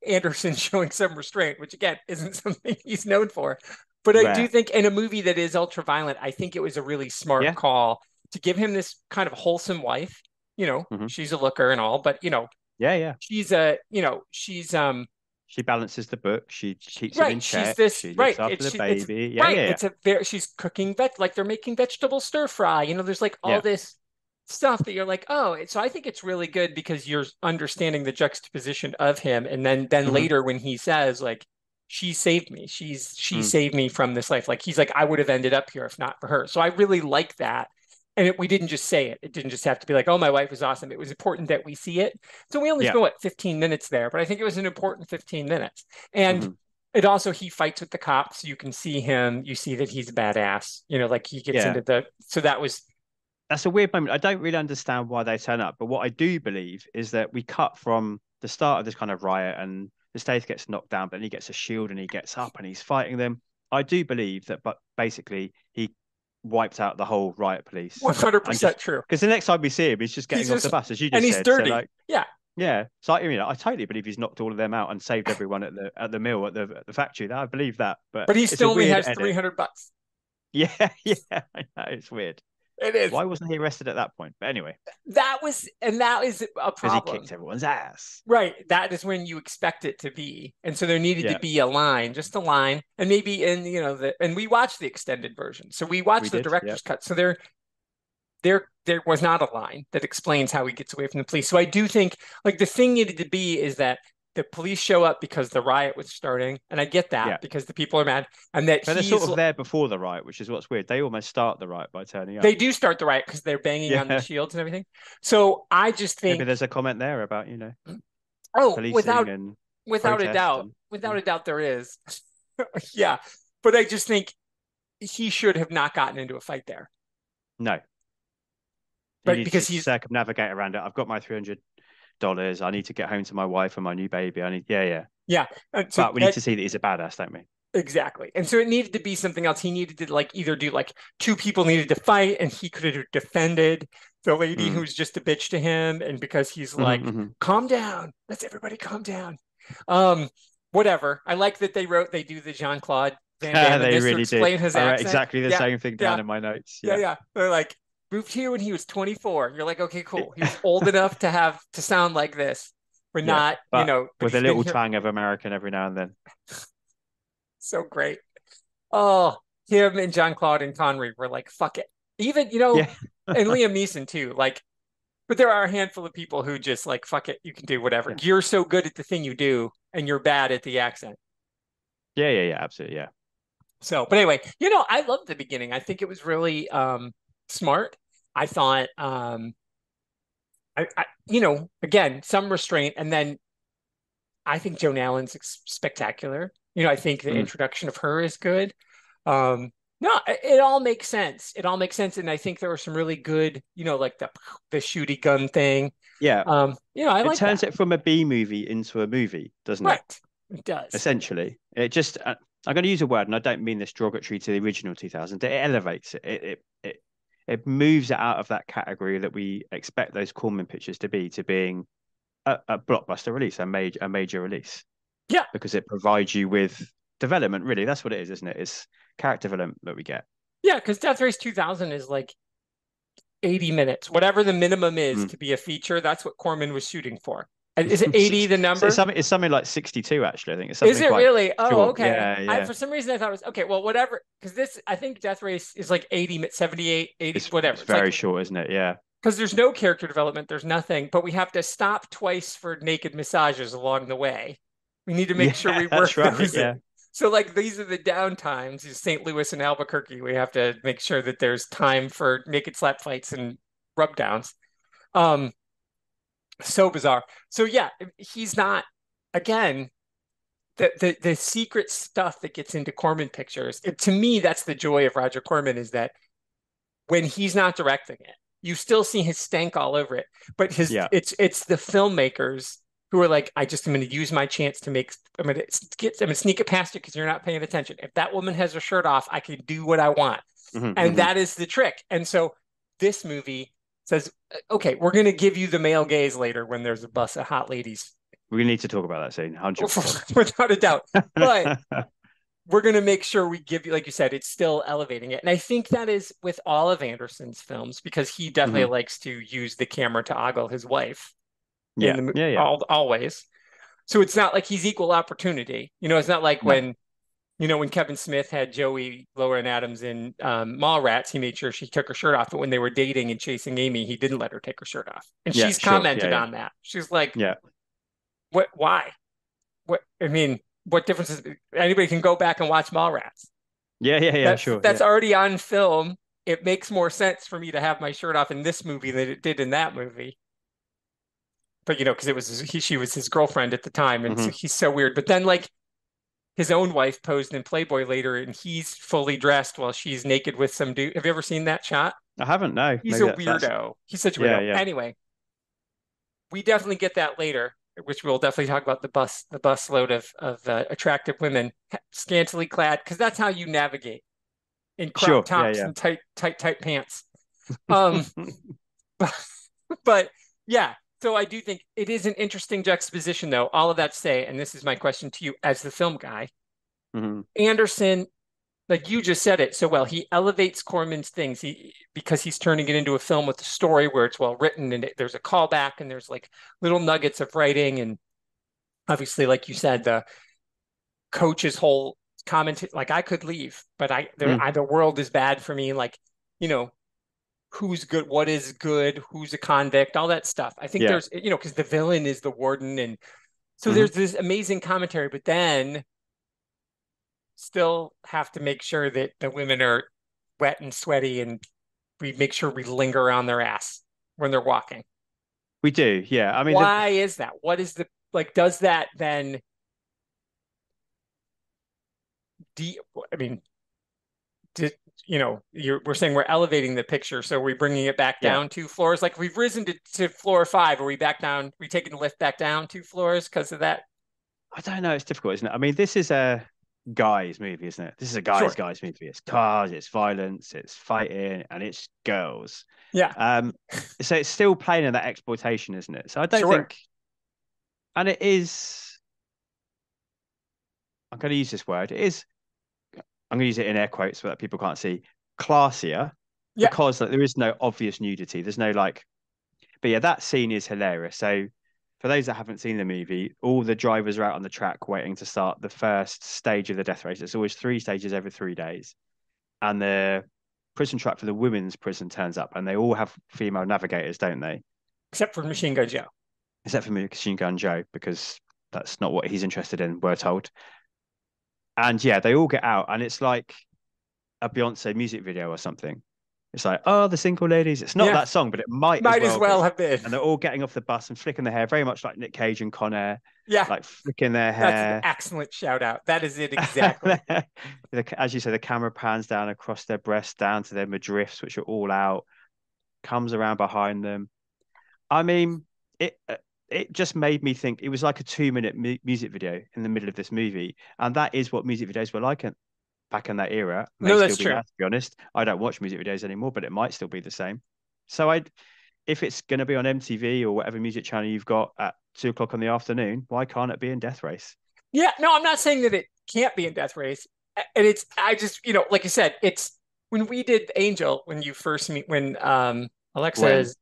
Anderson showing some restraint, which again isn't something he's known for. But I do think in a movie that is ultra violent, I think it was a really smart call to give him this kind of wholesome wife. She's a looker and all, but she's she balances the book. She keeps it in check. She looks after the baby. She's cooking like they're making vegetable stir fry. There's like all this stuff that you're like, oh, so I think it's really good because you're understanding the juxtaposition of him. And then later when he says like, she saved me, she saved me from this life. Like, he's like, I would have ended up here if not for her. So I really like that. And we didn't just say it. It didn't just have to be like, oh, my wife was awesome. It was important that we see it. So we only spent 15 minutes there, but I think it was an important 15 minutes. And it also, he fights with the cops. You can see him, you see that he's a badass, like he gets into that's a weird moment. I don't really understand why they turn up, but what I do believe is that we cut from the start of this kind of riot and the Stath gets knocked down, but then he gets a shield and he gets up and he's fighting them. I do believe that, but basically he wiped out the whole riot police. 100% true. Because the next time we see him, he's just getting off the bus, as you just said. And he's dirty. So So I totally believe he's knocked all of them out and saved everyone at the mill at the factory. I believe that, but he still only has $300. Yeah, I know, it's weird. It is. Why wasn't he arrested at that point? But anyway, that is a problem. Because he kicked everyone's ass. Right. That is when you expect it to be, and so there needed to be just a line, and maybe and we watched the extended version, so we watched the director's cut. So there was not a line that explains how he gets away from the police. So I do think like the thing needed to be is that the police show up because the riot was starting, and I get that because the people are mad, and that they're sort of there before the riot, which is what's weird. They almost start the riot by turning up. They do start the riot because they're banging on the shields and everything. So I just think maybe there's a comment there about without a doubt there is. But I just think he should have not gotten into a fight there. No, but because he's circumnavigate around it. I've got my $300. I need to get home to my wife and my new baby. I need, but we need to see that he's a badass, don't we? Exactly. And so it needed to be something else. He needed to either do two people needed to fight, and he could have defended the lady who's just a bitch to him, and because he's calm down, let's everybody calm down. Whatever. I like that they do the Jean-Claude Van Damme. They really explain his accent. Exactly the same thing down in my notes. Yeah. They're like, moved here when he was 24. You're like, okay, cool. He was old enough to sound like this, but not, with a little twang of American every now and then. So great. Oh, him and Jean-Claude and Connery were like, fuck it. Even, and Liam Neeson too. But there are a handful of people who just fuck it. You can do whatever. You're so good at the thing you do, and you're bad at the accent. Yeah, absolutely. Yeah. So, but anyway, I loved the beginning. I think it was really smart. I thought, again, some restraint, and then I think Joan Allen's spectacular. I think the Mm. introduction of her is good. No, it all makes sense. It all makes sense, and I think there were some really good, like the shooty gun thing. Yeah, I it like turns that. it from a B movie into a movie, doesn't it? Right. It does. Essentially, it just I'm going to use a word, and I don't mean this derogatory to the original 2000. It elevates it. It moves it out of that category that we expect those Corman pictures to be, to being a blockbuster release, a major release, Yeah. because it provides you with development. Really, that's what it is, isn't it? It's character development that we get. Yeah, because Death Race 2000 is like 80 minutes, whatever the minimum is Mm. to be a feature. That's what Corman was shooting for. Is it 80 the So number? it's something like 62, actually. I think it's Is something it quite really? Oh, short. okay. Yeah, I yeah. for some reason I thought it was okay. Well, whatever, because I think Death Race is like 80, 78, 80, It's whatever. It's like very short, isn't it? Yeah. because there's no character development, there's nothing, but we have to stop twice for naked massages along the way. We need to make Yeah, sure we that's work right. those Yeah. in. So like these are the downtimes. Is St. Louis and Albuquerque. We have to make sure that there's time for naked slap fights and rub downs. Um, so bizarre. So yeah, he's not again the secret stuff that gets into Corman pictures. To me, that's the joy of Roger Corman is that when he's not directing it, you still see his stank all over it. But Yeah. it's the filmmakers who are like, I just am going to use my chance to make. I'm going to sneak it past you because you're not paying attention. If that woman has her shirt off, I can do what I want, and Hmm. that is the trick. And so this movie says, okay, we're going to give you the male gaze later when there's a bus of hot ladies, We need to talk about that scene, 100%. without a doubt. But we're going to make sure we give you, like you said, it's still elevating it. And I think that is with all of Anderson's films because he definitely Hmm. likes to use the camera to ogle his wife in Yeah. the Yeah. Yeah. always. So it's not like he's equal opportunity. It's not like No. when Kevin Smith had Joey Lauren Adams in Mallrats, he made sure she took her shirt off. But when they were dating and chasing Amy, he didn't let her take her shirt off. And Yeah. she's Sure. Yeah. commented Yeah. on that. She's like, Yeah. "What? Why? What? I mean, what difference is anybody can go back and watch Mallrats? Yeah. Yeah. Yeah. That's Sure. that's Yeah. already on film. It makes more sense for me to have my shirt off in this movie than it did in that movie. But because it was she was his girlfriend at the time, and so Hmm. he's so weird. But then like his own wife posed in Playboy later, and he's fully dressed while she's naked with some dude. Have you ever seen that shot? I haven't. No. He's a Maybe that's. weirdo. He's such a Yeah. weirdo. Yeah. Anyway, we definitely get that later, which we'll definitely talk about the bus load of attractive women scantily clad, because that's how you navigate in crop Sure. Yeah. tops Yeah. and tight pants. Um, but, but yeah, so I do think it is an interesting juxtaposition, though. All of that to say, and this is my question to you as the film guy, Hmm. Anderson, like you just said it so well, he elevates Corman's things because he's turning it into a film with a story where it's well written and there's a callback and there's like little nuggets of writing and obviously, like you said, the coach's whole comment, like I could leave, but Mm. the world is bad for me. Like, you know, who's good, what is good, who's a convict, all that stuff. I think Yeah. there's, because the villain is the warden. And so Hmm. there's this amazing commentary, but then still have to make sure that the women are wet and sweaty and we make sure we linger on their ass when they're walking. We do. Yeah. I mean, Why is that? What is does that then I mean, did, we're saying we're elevating the picture, so we're bringing it back yeah. down 2 floors. Like we've risen to floor 5. Are we back down? We taking the lift back down 2 floors because of that? I don't know. It's difficult, isn't it? I mean, this is a guy's movie, isn't it? This is a Sure. guy's movie. It's cars, it's violence, it's fighting, and it's girls. Yeah. So it's still playing in that exploitation, isn't it? So I don't Sure. think, and it is. I'm going to use this word. It is. I'm going to use it in air quotes so that people can't see. Classier, Yeah. because like, there is no obvious nudity. There's no like. But yeah, that scene is hilarious. So for those that haven't seen the movie, all the drivers are out on the track waiting to start the first stage of the death race. It's always 3 stages every 3 days. And the prison truck for the women's prison turns up and they all have female navigators, don't they? Except for Machine Gun Joe. Except for Machine Gun Joe, because that's not what he's interested in, we're told. And yeah, they all get out, and it's like a Beyonce music video or something. It's like, oh, the single ladies. It's not that song, but it might as well have been. And they're all getting off the bus and flicking their hair, very much like Nick Cage and Con Air. Yeah. Like flicking their hair. That's an excellent shout out. That is it exactly. As you say, the camera pans down across their breasts, down to their midriffs, which are all out, comes around behind them. I mean, it just made me think it was like a 2-minute music video in the middle of this movie. And that is what music videos were like back in that era. No, that's true. To be honest, I don't watch music videos anymore, but it might still be the same. So if it's going to be on MTV or whatever music channel you've got at 2 o'clock in the afternoon, why can't it be in Death Race? Yeah, no, I'm not saying that it can't be in Death Race. And I just, like you said, it's when we did Angel, when you first meet, when Alexa Gwen. is,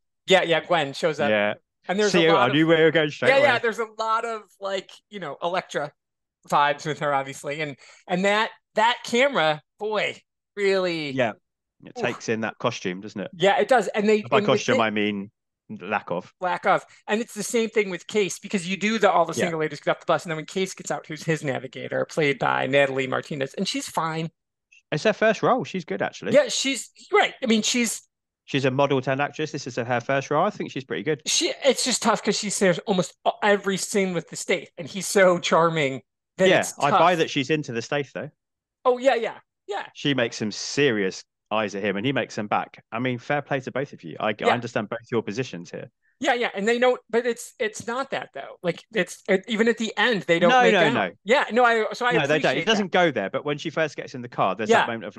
Gwen shows up. Yeah. And there's I knew where you were going straight away. Yeah, there's a lot of like, Electra vibes with her, obviously. And that camera, boy, really. Yeah. It takes in that costume, doesn't it? Yeah, it does. And by costume, I mean lack of. And it's the same thing with Case, because you do all the single ladies get off the bus, and then when Case gets out, who's his navigator, played by Natalie Martinez, and she's fine. It's her first role. She's good, actually. Yeah, she's right. I mean, she's a model turned actress. This is her first role. I think she's pretty good. It's just tough because she shares almost every scene with the Stath, and he's so charming. I buy that she's into the Stath though. Oh yeah. She makes some serious eyes at him, and he makes them back. I mean, fair play to both of you. I understand both your positions here. Yeah, and they know, but it's not that though. Like even at the end, they don't. No. Yeah, no, I they don't. It doesn't go there. But when she first gets in the car, there's that moment of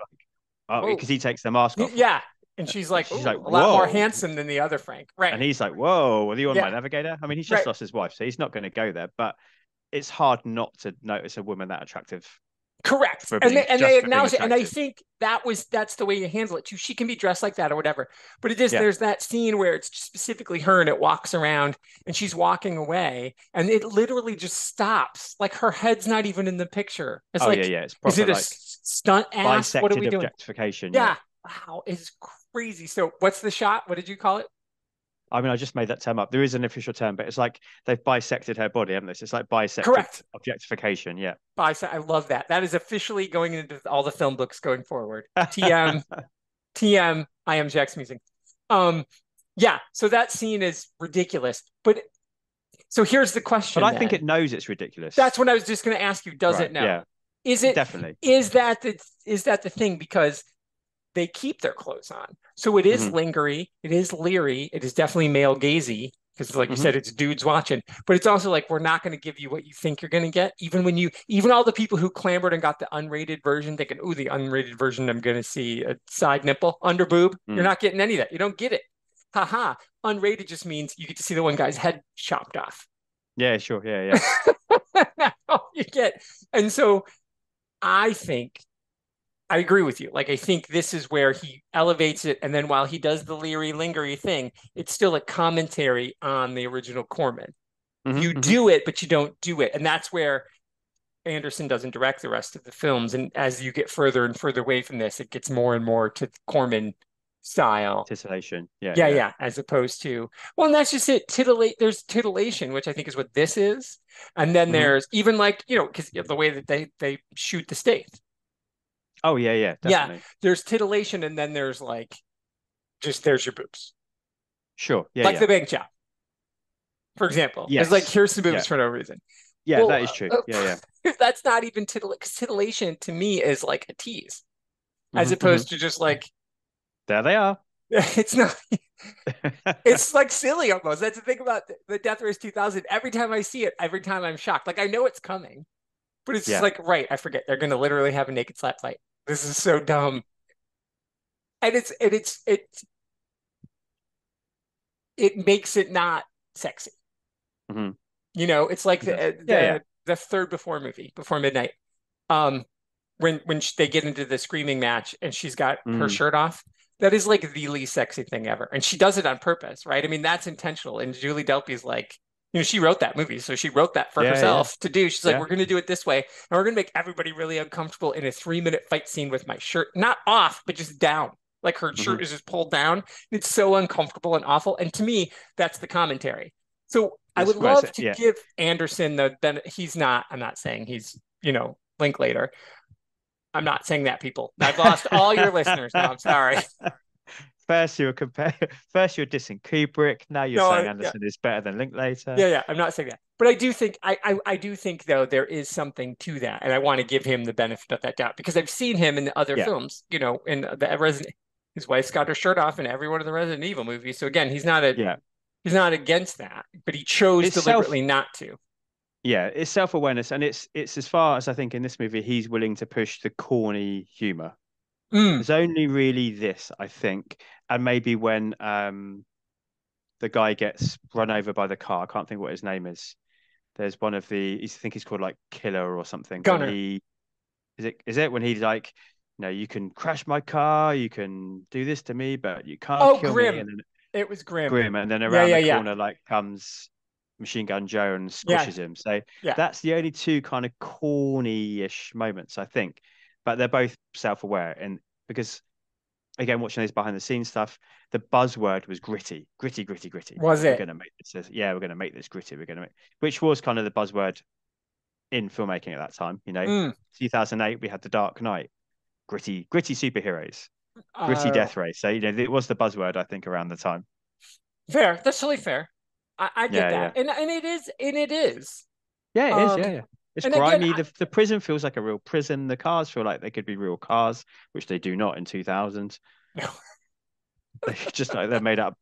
like, because he takes the mask off. Yeah. And she's like, a lot more handsome than the other Frank. Right. And he's like, whoa, are you on my navigator? I mean, he's just lost his wife, so he's not going to go there. But it's hard not to notice a woman that attractive. Correct. And they acknowledge it. And I think that's the way you handle it too. She can be dressed like that or whatever. But it is, there's that scene where it's specifically her and it walks around and she's walking away and it literally just stops. Like her head's not even in the picture. It's it's proper, is it a stunt ass? What are we doing? Objectification. Yeah. Wow. It's crazy. So what's the shot? What did you call it? I mean, I just made that term up. There is an official term, but it's like they've bisected her body, haven't they? So it's like bisected objectification. Yeah. I love that. That is officially going into all the film books going forward. TM, I am Jack's music. Yeah. So that scene is ridiculous. But so here's the question. But I think it knows it's ridiculous. That's what I was just going to ask you. Does it know? Yeah. Is it definitely? Is that the thing? Because they keep their clothes on. So it is lingery, it is leery, it is definitely male gazy, because like you said, it's dudes watching, but it's also like, we're not going to give you what you think you're going to get. Even all the people who clamored and got the unrated version thinking, ooh, the unrated version, I'm going to see a side nipple, under boob. You're not getting any of that. You don't get it. Haha. Unrated just means you get to see the one guy's head chopped off. Yeah, sure. Yeah. That's all you get. And so I think I agree with you. Like, I think this is where he elevates it. And then while he does the leery, lingery thing, it's still a commentary on the original Corman. You do it, but you don't do it. And that's where Anderson doesn't direct the rest of the films. And as you get further and further away from this, it gets more and more to Corman style. Titillation. Yeah. As opposed to, well, and that's just it. There's titillation, which I think is what this is. And then there's even like, because the way that they shoot the Stath. Oh, yeah, definitely. Yeah, there's titillation, and then there's like, just there's your boobs. Sure, yeah. Like the bank job, for example. Yes. It's like, here's some boobs for no reason. Yeah, that is true. Yeah. That's not even titillation, because titillation to me is like a tease, as opposed to just like, there they are. It's not, it's like silly almost. That's the thing about the Death Race 2000. Every time I see it, every time I'm shocked. Like, I know it's coming. But it's just like, right, I forget. They're going to literally have a naked slap fight. This is so dumb. And it makes it not sexy. It's like the third Before movie, Before Midnight. When they get into the screaming match and she's got her shirt off. That is like the least sexy thing ever. And she does it on purpose, right? I mean, that's intentional. And Julie Delpy's like, she wrote that movie, so she wrote that for herself to do. She's like, we're going to do it this way, and we're going to make everybody really uncomfortable in a 3-minute fight scene with my shirt, not off, but just down. Like her shirt is just pulled down. It's so uncomfortable and awful. And to me, that's the commentary. So I would love to give Anderson I'm not saying he's, Linklater. I'm not saying that, people. I've lost all your listeners now. I'm sorry. First you were first you were dissing Kubrick. Now you're No, saying yeah, Anderson is better than Linklater. yeah. I'm not saying that, but I do think I do think though there is something to that, and I want to give him the benefit of that doubt because I've seen him in other Yeah, films. You know, in the Resident, his wife's got her shirt off in every one of the Resident Evil movies. So again, yeah. he's not against that, but he chose It's self deliberately not to. yeah, it's self-awareness, and it's as far as I think in this movie he's willing to push the corny humor. Mm. There's only really this, I think, and maybe when the guy gets run over by the car. I can't think what his name is. There's one of the I think he's called like Killer or something. When Gunner. he is it when he's like, you can crash my car, you can do this to me, but you can't Oh, kill me. Grim. And then It was Grim. Grim, and then Yeah, around yeah, the yeah, corner like comes Machine Gun Joe and yeah, squishes him. So yeah. that's the only two kind of corny-ish moments, I think. But they're both self-aware, and because again, watching this behind the scenes stuff, the buzzword was gritty, gritty, gritty, gritty. Was We're it? going to make this. Yeah, we're going to make this gritty. We're going to make, which was kind of the buzzword in filmmaking at that time. 2008, we had The Dark Knight, gritty, gritty superheroes, gritty Uh, death race. So it was the buzzword, I think, around the time. Fair. That's totally fair. I get Yeah, that, yeah, and it is. yeah. It is. Um, Yeah, yeah. It's and again, grimy. The prison feels like a real prison. The cars feel like they could be real cars, which they do not in 2000. no, They just like they're made up.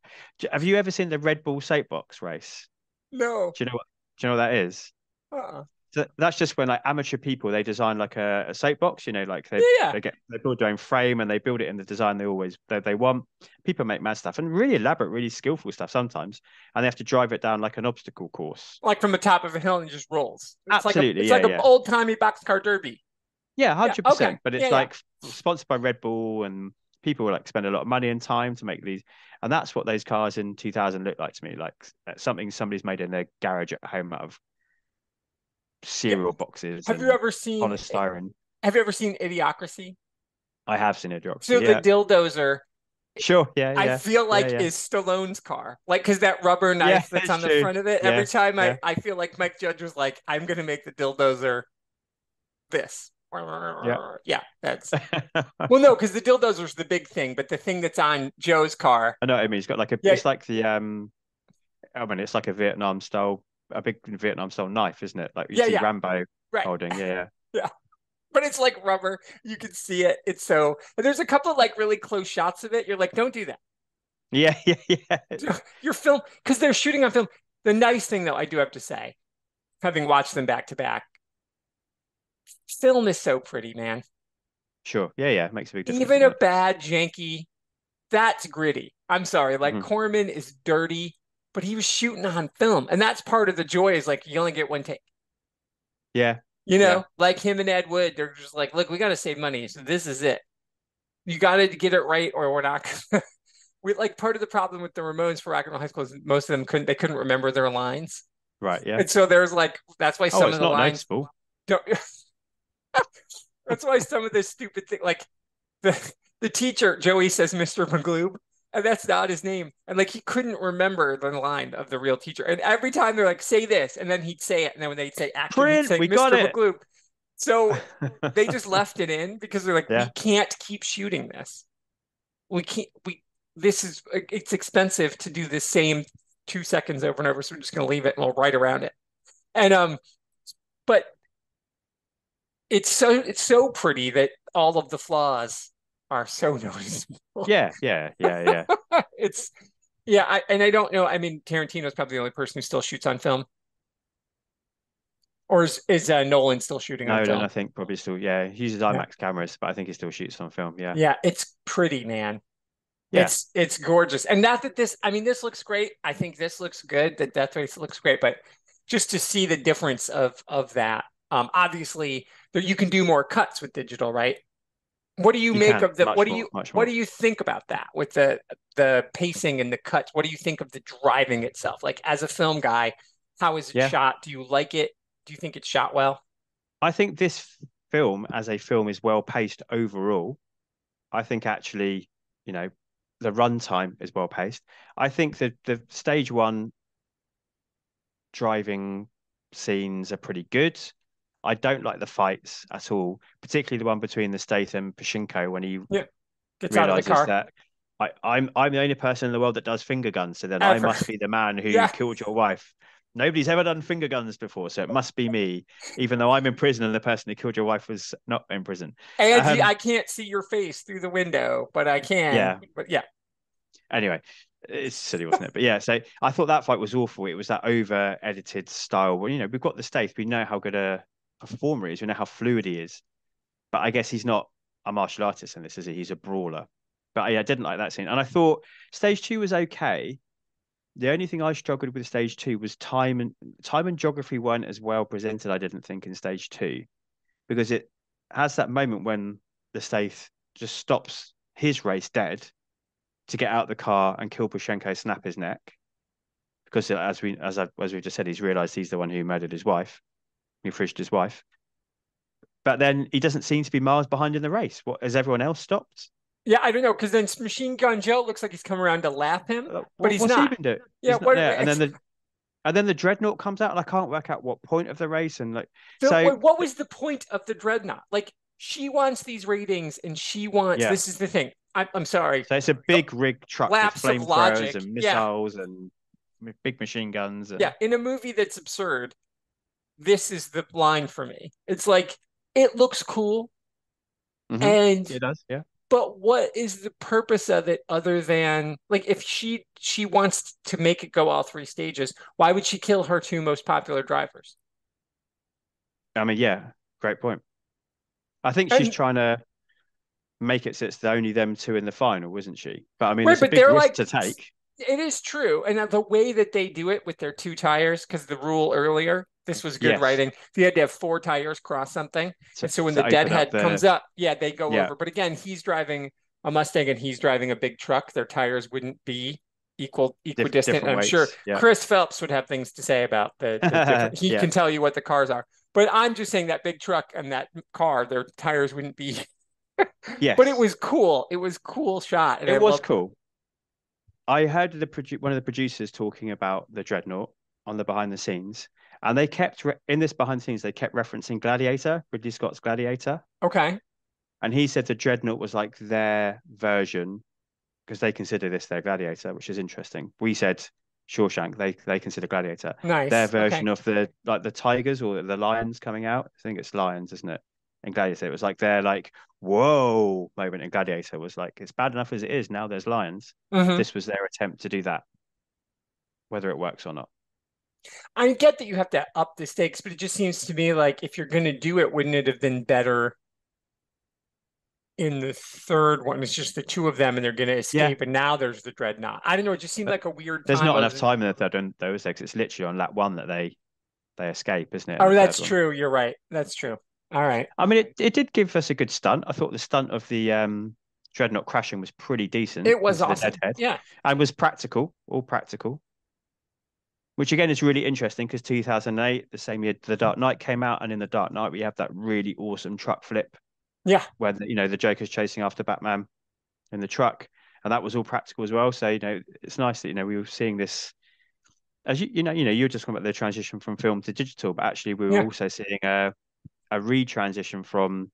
Have you ever seen the Red Bull soapbox race? no. Do you know what? Do you know what that is? Uh-uh. So that's just when like amateur people they design like a soapbox. Like Yeah, yeah. they build their own frame and they build it in the design they want. People make mad stuff and really elaborate, really skillful stuff sometimes, and they have to drive it down like an obstacle course. Like from the top of a hill and it just rolls. Absolutely, It's yeah, like an yeah, old timey boxcar derby. yeah, Yeah. Okay. 100%. But Yeah, it's yeah. like sponsored by Red Bull and people like spend a lot of money and time to make these, and that's what those cars in 2000 look like to me, like something somebody's made in their garage at home out of Yeah. cereal boxes Have you and ever seen? polystyrene. Have you ever seen Idiocracy? I have seen a So Hydroxy, the yeah. Dildozer, Sure, yeah, I yeah, feel yeah, like yeah, is Stallone's car. Like, because that rubber yeah. knife that's It's on the true. front of it, every Yeah, time yeah. I feel like Mike Judge was like, I'm gonna make the Dildozer this. Yeah. Yeah, that's well, no, because the Dildozer's the big thing, but the thing that's on Joe's car, I know what I mean. It's got like yeah, it's like the it's like a big Vietnam style knife, isn't it? Like you yeah, see yeah, Rambo right, holding. Yeah, yeah. But it's like rubber. You can see it. It's so. And there's a couple of like really close shots of it. You're like, don't do that. yeah, yeah, yeah, yeah. Your film, because they're shooting on film. The nice thing, though, I do have to say, having watched them back to back, film is so pretty, man. Sure. Yeah, yeah. It makes a big difference, Even a doesn't it? bad, janky, that's gritty. I'm sorry, like Mhm. Corman is dirty, but he was shooting on film, and that's part of the joy. Is like you only get one take. Yeah, You yeah, know, like him and Ed Wood, they're just like, look, we got to save money, so this is it. You got to get it right, or we're not. We like part of the problem with the Ramones for Rock and Roll High School is most of them couldn't remember their lines, right. Yeah. and so there's like that's why Oh, some of it's the not lines noticeable. don't. That's why some of this stupid thing, like the teacher Joey says Mr. Magloob, and that's not his name, and like he couldn't remember the line of the real teacher, and every time they're like say this, and then he'd say it, and then when they'd say action, he'd Print. say We got Mr. it. Magloob. So they just left it in because they're like, we Yeah. can't keep shooting this. We can't. This is it's expensive to do the same 2 seconds over and over, so we're just going to leave it and we'll write around it. And but it's so pretty that all of the flaws are so noticeable. Yeah, yeah, yeah, yeah. It's yeah, I don't know. I mean, Tarantino's probably the only person who still shoots on film, or is Nolan still shooting on Nolan, film? I think probably still. Yeah, he uses Yeah, IMAX cameras, but I think he still shoots on film. Yeah, yeah, it's pretty, man. yeah, It's gorgeous, and not that this. I mean, this looks great. I think this looks good. The Death Race looks great, but just to see the difference of that. Obviously, there you can do more cuts with digital, right? What do you you make can of the? much more, much What more. do you think about that with the pacing and the cuts? What do you think of the driving itself? Like as a film guy, how is it Yeah, shot? Do you like it? Do you think it's shot well? I think this film as a film is well paced overall. I think actually, you know, the runtime is well paced. I think the stage one driving scenes are pretty good. I don't like the fights at all, particularly the one between the Statham and Pachinko when he Gets out of the realizes car. that I'm the only person in the world that does finger guns, so then I Ever. must be the man who Yeah. killed your wife. Nobody's ever done finger guns before, so it must be me, even though I'm in prison and the person who killed your wife was not in prison. And I can't see your face through the window, but I can. Yeah. But yeah. Anyway, it's silly, wasn't it? But yeah, so I thought that fight was awful. It was that over edited style. Well, we've got the Stath. We know how good a performer he is. We know how fluid he is. But I guess he's not a martial artist in this, is he? He's a brawler. But yeah, I didn't like that scene. And I thought stage 2 was okay. The only thing I struggled with stage 2 was time and geography weren't as well presented, I didn't think, in stage 2. Because it has that moment when the Stath just stops his race dead to get out of the car and kill Pushenko, snap his neck. Because as we just said, he's realized he's the one who murdered his wife. He fridged his wife. But then he doesn't seem to be miles behind in the race. What, has everyone else stopped? Yeah, I don't know, because then Machine Gun Joe looks like he's come around to lap him, but he's what's not. he been doing? Yeah, He's not there. And then the dreadnought comes out, and I can't work out what point of the race. And what was the point of the dreadnought? Like, she wants these ratings, and she wants. Yeah. This is the thing. I'm sorry. So it's a big rig truck with Lapse of flamethrowers logic. and missiles and big machine guns. And... Yeah, in a movie that's absurd, this is the line for me. It's like, it looks cool, and it does, yeah. But what is the purpose of it other than, like, if she wants to make it go all 3 stages, why would she kill her 2 most popular drivers? I mean, yeah, great point. I think she's trying to make it so it's only them 2 in the final, isn't she? But I mean, it's a big risk to take. It is true. And the way that they do it with their 2 tires, because the rule earlier, this was good writing. They had to have 4 tires cross something. And so when the deadhead comes up, they go over. But again, he's driving a Mustang and he's driving a big truck. Their tires wouldn't be equidistant. And I'm sure Chris Phelps would have things to say about the different. He can tell you what the cars are. But I'm just saying that big truck and that car, their tires wouldn't be. Yes. But it was cool. It was a cool shot. And it was cool. I heard one of the producers talking about the Dreadnought on the behind the scenes, and they kept in this behind the scenes they kept referencing Gladiator, Ridley Scott's Gladiator. Okay. And he said the Dreadnought was like their version because they consider this their Gladiator, which is interesting. We said Shawshank, they consider Gladiator. Nice. Their version of the tigers or the lions coming out. I think it's lions, isn't it? In Gladiator, it was like their whoa moment in Gladiator was like, it's bad enough as it is. Now there's lions. This was their attempt to do that, whether it works or not. I get that you have to up the stakes, but it just seems to me like if you're going to do it, wouldn't it have been better in the third one? It's just the 2 of them and they're going to escape. And now there's the dreadnought. I don't know. It just seemed like a weird There's not enough time in the third one, though, is there? 'Cause it's literally on lap 1 that they escape, isn't it? Oh, that's true. You're right. That's true. All right. I mean, it did give us a good stunt. I thought the stunt of the dreadnought crashing was pretty decent. It was awesome. Yeah. And was practical, all practical. Which again is really interesting because 2008, the same year The Dark Knight came out, and in The Dark Knight we have that really awesome truck flip. Yeah. Where the Joker's chasing after Batman in the truck, and that was all practical as well. So it's nice that we were seeing this. As you were just talking about the transition from film to digital, but actually we were also seeing a retransition from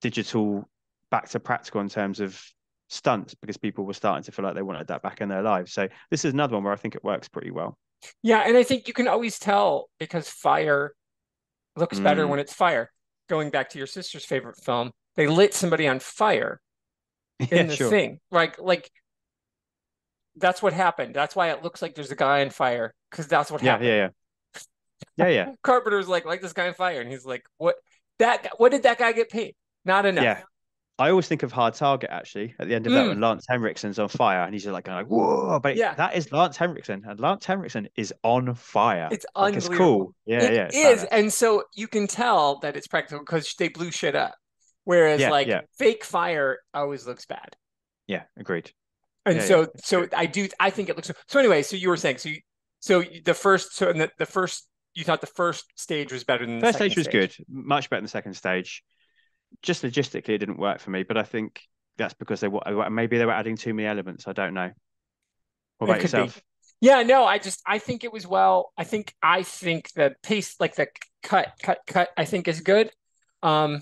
digital back to practical in terms of stunts because people were starting to feel like they wanted that back in their lives. So this is another one where I think it works pretty well. Yeah, and I think you can always tell because fire looks better when it's fire. Going back to your sister's favorite film, they lit somebody on fire in the thing. Like that's what happened. That's why it looks like there's a guy on fire, because that's what happened. Yeah. Carpenter's like this guy on fire, and he's like, what did that guy get paid? Not enough. Yeah. I always think of Hard Target actually at the end of that when Lance Henriksen's on fire and he's just like going whoa, but that is Lance Henriksen, and Lance Henriksen is on fire. It's unbelievable. It's cool. It is, and so you can tell that it's practical because they blew shit up. Whereas fake fire always looks bad. Yeah, agreed. And I think it looks so. Anyway, so you were saying the first you thought the first stage was better than the first second stage was good, much better than the second stage. Just logistically, it didn't work for me, but I think that's because maybe they were adding too many elements. I don't know. What about yourself? Yeah, no, I think it was well. I think the pace, like the cut, I think is good. Um,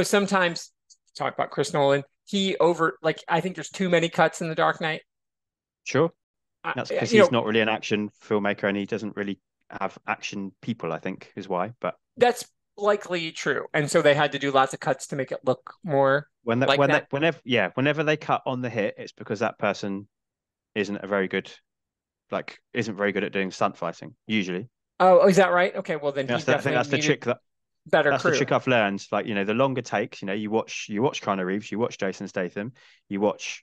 sometimes talk about Chris Nolan. I think there's too many cuts in The Dark Knight. Sure. I, That's because you he's know, not really an action filmmaker and he doesn't really have action people, I think, is why. But that's likely true. And so they had to do lots of cuts to make it look more like that. whenever they cut on the hit, it's because that person isn't a very good isn't very good at doing stunt fighting, usually. Oh, is that right? Okay, well then he I think definitely that's the needed trick better that's the crew. trick I've learned. Like, the longer takes, you watch Keanu Reeves, you watch Jason Statham, you watch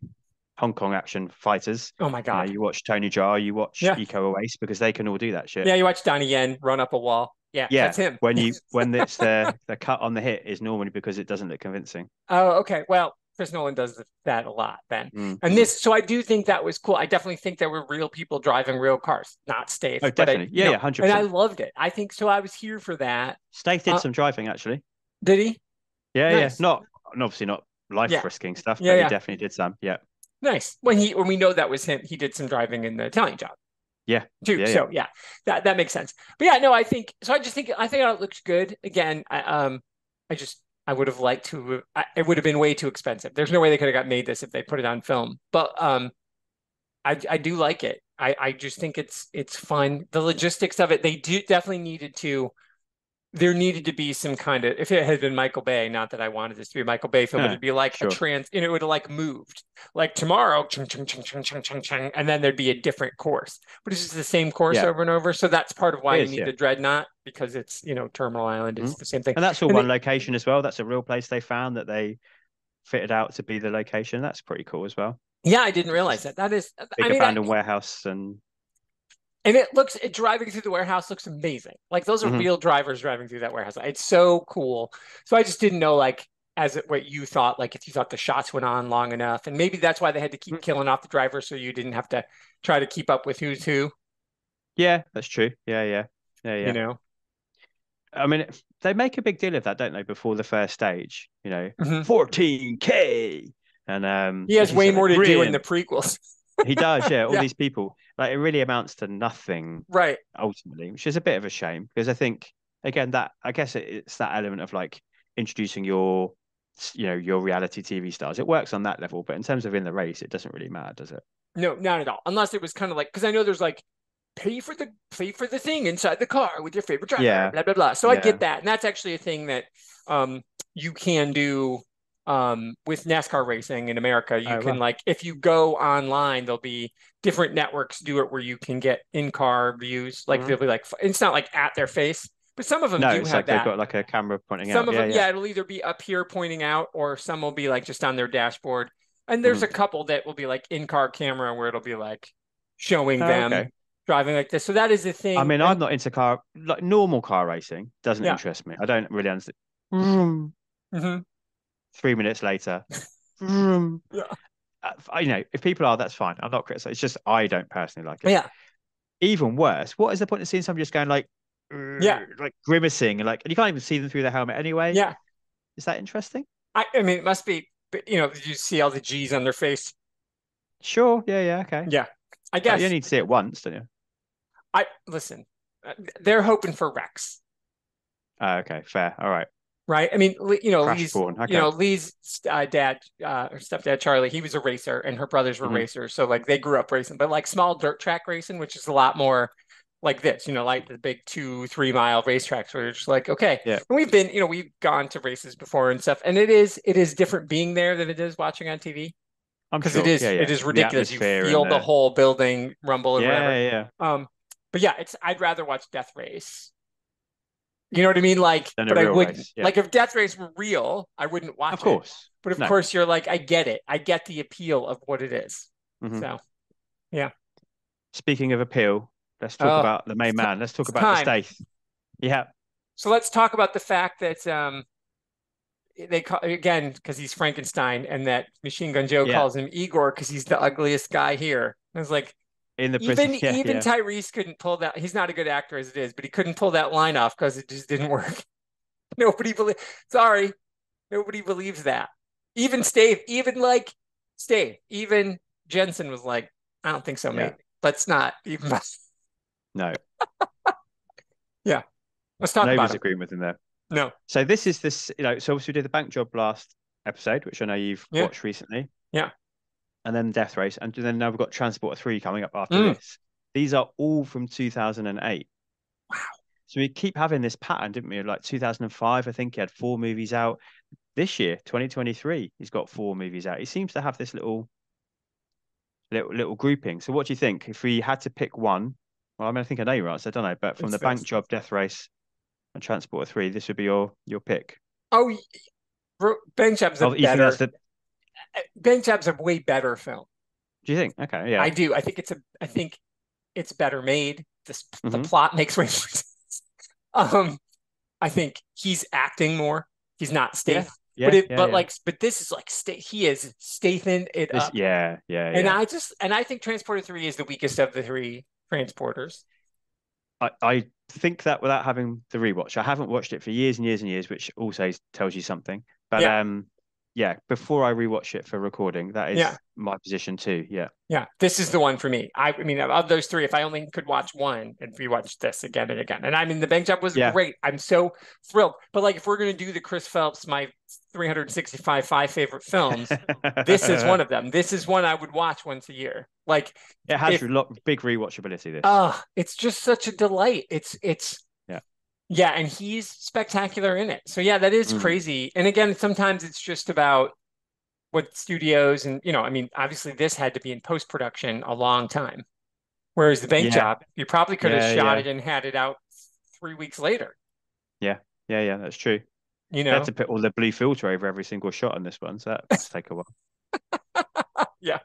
Hong Kong action fighters, Oh my God. you watch Tony Jaa, you watch Yeah. Iko Uwais because they can all do that shit. Yeah, you watch Donnie Yen run up a wall. Yeah, Yeah, that's him. when it's the cut on the hit is normally because it doesn't look convincing. Oh, okay. Well, Chris Nolan does that a lot then. And Mm-hmm. so I do think that was cool. I definitely think there were real people driving real cars, not Oh, Stath, but definitely. Yeah, yeah, and I 100%. loved it. I think so. I was here for that. Stath did Uh, some driving actually. did he? Yeah, yeah. Nice. Not obviously not life Yeah. risking stuff, Yeah, but he yeah. definitely did some. Yeah. Nice. When we know that was him, he did some driving in the Italian Job Yeah. too. Yeah, yeah. So yeah, that makes sense. But yeah, no, I think so. I think it looks good. Again, I would have liked to. It would have been way too expensive. There's no way they could have got made this if they put it on film. But I do like it. I just think it's fun. The logistics of it, they do definitely needed to. There needed to be some kind of, if it had been Michael Bay, not that I wanted this to be a Michael Bay film, but Huh, it'd be like sure. it would have like moved. Like tomorrow, chung, chung, chung, chung, chung, chung, chung, and then there'd be a different course. But it's just the same course Yeah, over and over. So that's part of why it you is. need Yeah. the Dreadnought, because it's, Terminal Island is Mhm. the same thing. And that's all And one location as well. That's a real place they found that they fitted out to be the location. That's pretty cool as well. yeah, I didn't It's realize just that. That is, I big mean, abandoned warehouse and it driving through the warehouse looks amazing. Like those are Mhm. real drivers driving through that warehouse. It's so cool. So I just didn't know, like, what you thought, like if you thought the shots went on long enough, and maybe that's why they had to keep Mm. killing off the drivers so you didn't have to try to keep up with who's who, Yeah, that's true. Yeah, yeah. Yeah, you yeah. know. I mean, they make a big deal of that, don't they, before the first stage, Mhm. 14K. And He has as you way said, like more to do in the brilliant. prequels. He does, yeah. All Yeah, these people, like it really amounts to nothing right. ultimately, which is a bit of a shame because I think again that I guess it's that element of like introducing your reality TV stars. It works on that level, but in terms of in the race, it doesn't really matter, does it? No, not at all. Unless it was kind of like, because I know there's like pay for the thing inside the car with your favorite driver, Yeah, blah blah blah. So I yeah. get that, and that's actually a thing that you can do with NASCAR racing in America. You Oh can, well. like, if you go online, there'll be different networks do it where you can get in-car views. Like Mhm. they'll be like, it's not like at their face, but some of them No, do it's have like they've that. got like a camera pointing Some out. of Yeah, them, yeah. yeah, it'll either be up here pointing out, or some will be like just on their dashboard. And there's Mhm. a couple that will be like in-car camera where it'll be like showing Oh, them okay. driving like this. So that is the I thing. mean, And I'm not into like normal car racing. Doesn't yeah. interest me. I don't really understand. Vroom. Hmm. 3 minutes later. Vroom. Yeah. If people are, that's fine. I'm not criticizing. It's just I don't personally like it. Yeah. Even worse, what is the point of seeing somebody just going like, Yeah. like grimacing and like, and you can't even see them through the helmet anyway? Yeah. Is that interesting? I mean, it must be, but did you see all the G's on their face? Sure. Yeah. Yeah. Okay. Yeah. I But you guess need to see it once, don't you? listen, they're hoping for Rex, Oh, okay. Fair. All right. right? I mean, Crash porn. Okay. Lee's dad, or stepdad, Charlie, he was a racer and her brothers were Mhm. racers. So like they grew up racing, but like small dirt track racing, which is a lot more like this, like the big 2-3 mile racetracks where you're just like, okay. Yeah. And we've gone to races before and stuff. And it is different being there than it is watching on TV. I'm Because sure. Yeah. it Yeah. is The ridiculous. You atmosphere and feel the the, whole building rumble or yeah. whatever. Yeah. But yeah, I'd rather watch Death Race. You know what I mean? Like, Than a but I real wouldn't. race. Yeah. Like if Death Race were real, I wouldn't Of watch it. course. But of No. course, you're like, I get it. I get the appeal of what it is. Mhm. So yeah. Speaking of appeal, let's talk Oh, about the main man. Let's talk it's about the time. Stath. Yeah. So let's talk about the fact that they call again because he's Frankenstein, and that Machine Gun Joe Yeah. calls him Igor because he's the ugliest guy here. I was like, In the prison. Yeah. even Yeah. Tyrese couldn't pull that. He's not a good actor as it is, but he couldn't pull that line off because it just didn't work. Nobody believe. Sorry, nobody believes that. Even Stave, even Jensen was like, I don't think so, Yeah. mate. Let's not. No, Yeah. Let's talk nobody's about him. agreeing with him there. No. So this is this, so obviously we did the bank job last episode, which I know you've Yeah. watched recently. Yeah. And then Death Race. And then now we've got Transporter 3 coming up after this. These are all from 2008. Wow. So we keep having this pattern, didn't we? Like 2005, I think he had 4 movies out. This year, 2023, he's got 4 movies out. He seems to have this little grouping. So what do you think? If we had to pick one, well, I mean, I think I know your answer, don't I? But from the bank job, Death Race, and Transporter 3, this would be your pick. Oh, Bank Job's Bank Job's a way better film. Do you think? Okay, yeah. I do. I think it's better made. The plot makes way more sense. I think he's acting more. He's not Stath. But this is like he is Stathan it up. Yeah. And I think Transporter 3 is the weakest of the 3 transporters. I think that without having the rewatch, I haven't watched it for years and years and years, which also tells you something. But before I rewatch it for recording, that is my position too. Yeah, this is the one for me. I mean, of those 3, if I only could watch one and rewatch this again and again, and I mean, the bank job was great. I'm so thrilled. But like, if we're gonna do the Chris Phelps, my 365 favorite films, this is one of them. This is one I would watch once a year. Like, it has big rewatchability. This, it's just such a delight. It's Yeah, and he's spectacular in it. So yeah, that is crazy. And again, sometimes it's just about what studios and, I mean, obviously this had to be in post-production a long time. Whereas the bank job, you probably could have shot it and had it out 3 weeks later. Yeah, that's true. They had to put all the blue filter over every single shot on this one, so that must take a while. Yeah.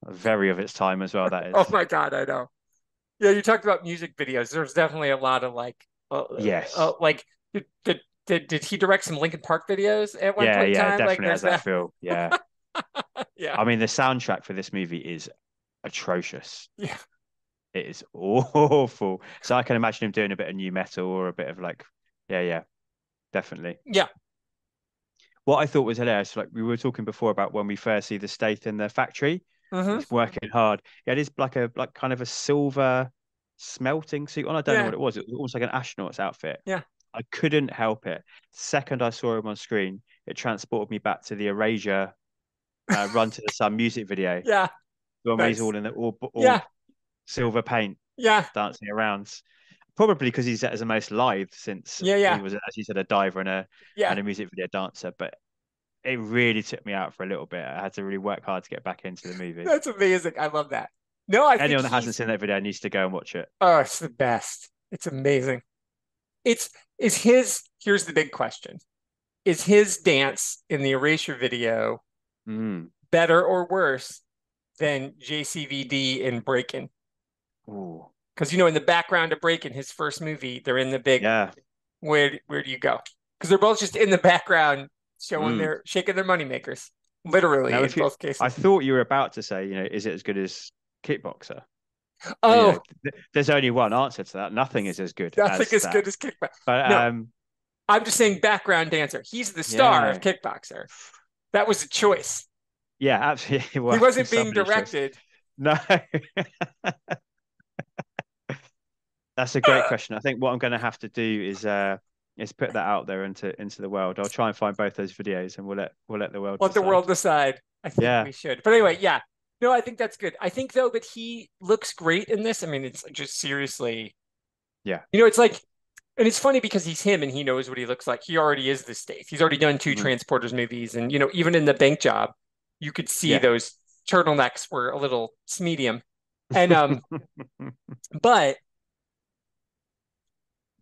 Very of its time as well, that is. Oh my God, I know. Yeah, you talked about music videos. There's definitely a lot of yes. Like, did he direct some Linkin Park videos at one point in time? Yeah, definitely has that feel. Yeah. Yeah. I mean, the soundtrack for this movie is atrocious. Yeah. It is awful. So I can imagine him doing a bit of new metal or a bit of definitely. Yeah. What I thought was hilarious, like we were talking before about when we first see the Stath in the factory, he's working hard. Yeah, it is like kind of a silver smelting suit on. I don't know what it was. It was almost like an astronaut's outfit. Yeah. I couldn't help it. The second I saw him on screen, it transported me back to the Erasure Run to the Sun music video. Yeah. When he's all in the all silver paint. Yeah. Dancing around. Probably because he's as the most lithe since he was, as you said, a diver and a music video dancer. But it really took me out for a little bit. I had to really work hard to get back into the movie. That's amazing. I love that. No, anyone that hasn't seen that video needs to go and watch it. Oh, it's the best. It's amazing. Here's the big question. Is his dance in the Erasure video better or worse than JCVD in Breakin'? Ooh. Because, in the background of Breakin', his first movie, they're in the big, where do you go? Because they're both just in the background showing shaking their moneymakers, literally in both cases. I thought you were about to say, is it as good as Kickboxer? Oh, there's only one answer to that. Nothing is as good. Nothing as good as Kickboxer. But no, I'm just saying background dancer. He's the star of Kickboxer. That was a choice. Yeah, absolutely. He wasn't being directed. No. That's a great question. I think what I'm going to have to do is put that out there into the world. I'll try and find both those videos, and we'll let the world decide. I think we should. But anyway, yeah. No, I think that's good. I think though that he looks great in this. I mean, it's just seriously. Yeah. It's like, and it's funny because he's him and he knows what he looks like. He already is the Stath. He's already done 2 Transporters movies, and even in the bank job, you could see those turtlenecks were a little medium, and but.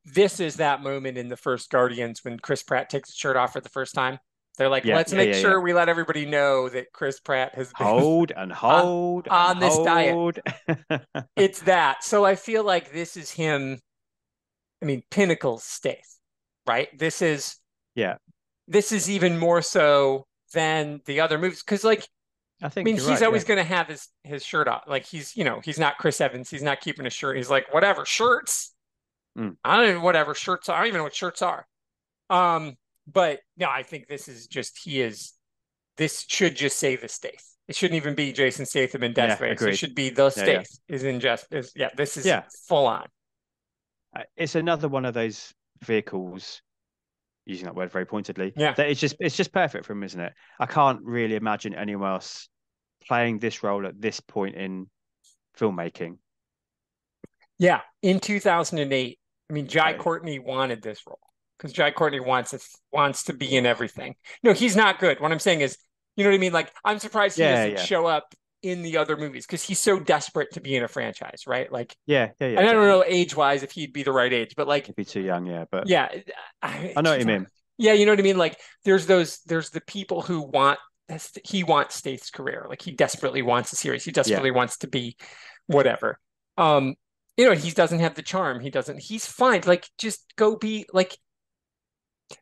This is that moment in the first Guardians when Chris Pratt takes his shirt off for the first time. They're like, let's make sure we let everybody know that Chris Pratt has been on this diet. It's that. So I feel like this is him. I mean, pinnacle Stath, right? This is even more so than the other movies. Because he's always going to have his shirt off. Like he's not Chris Evans. He's not keeping a shirt. He's like, whatever, shirts. I don't even whatever shirts are. I don't even know what shirts are. But no, I think this is just this should just say the Stath. It shouldn't even be Jason Statham in Death Race. It agreed. should be the Yeah, Stath is in just is this is yeah. full on. It's another one of those vehicles, using that word very pointedly, Yeah. that it's just perfect for him, isn't it? I can't really imagine anyone else playing this role at this point in filmmaking. Yeah, in 2008, I mean, Jai Okay. Courtney wanted this role because Jai Courtney wants to be in everything. No, he's not good. What I'm saying is, you know what I mean? Like, I'm surprised he doesn't show up in the other movies because he's so desperate to be in a franchise, right? Like, yeah. And I don't know age-wise if he'd be the right age, but like, He'd be too young, but yeah, I know what you mean. Yeah, you know what I mean? Like, there's the people who he wants Stath's career. Like, he desperately wants a series. He desperately wants to be whatever. He doesn't have the charm. He's fine. Like, just go be like,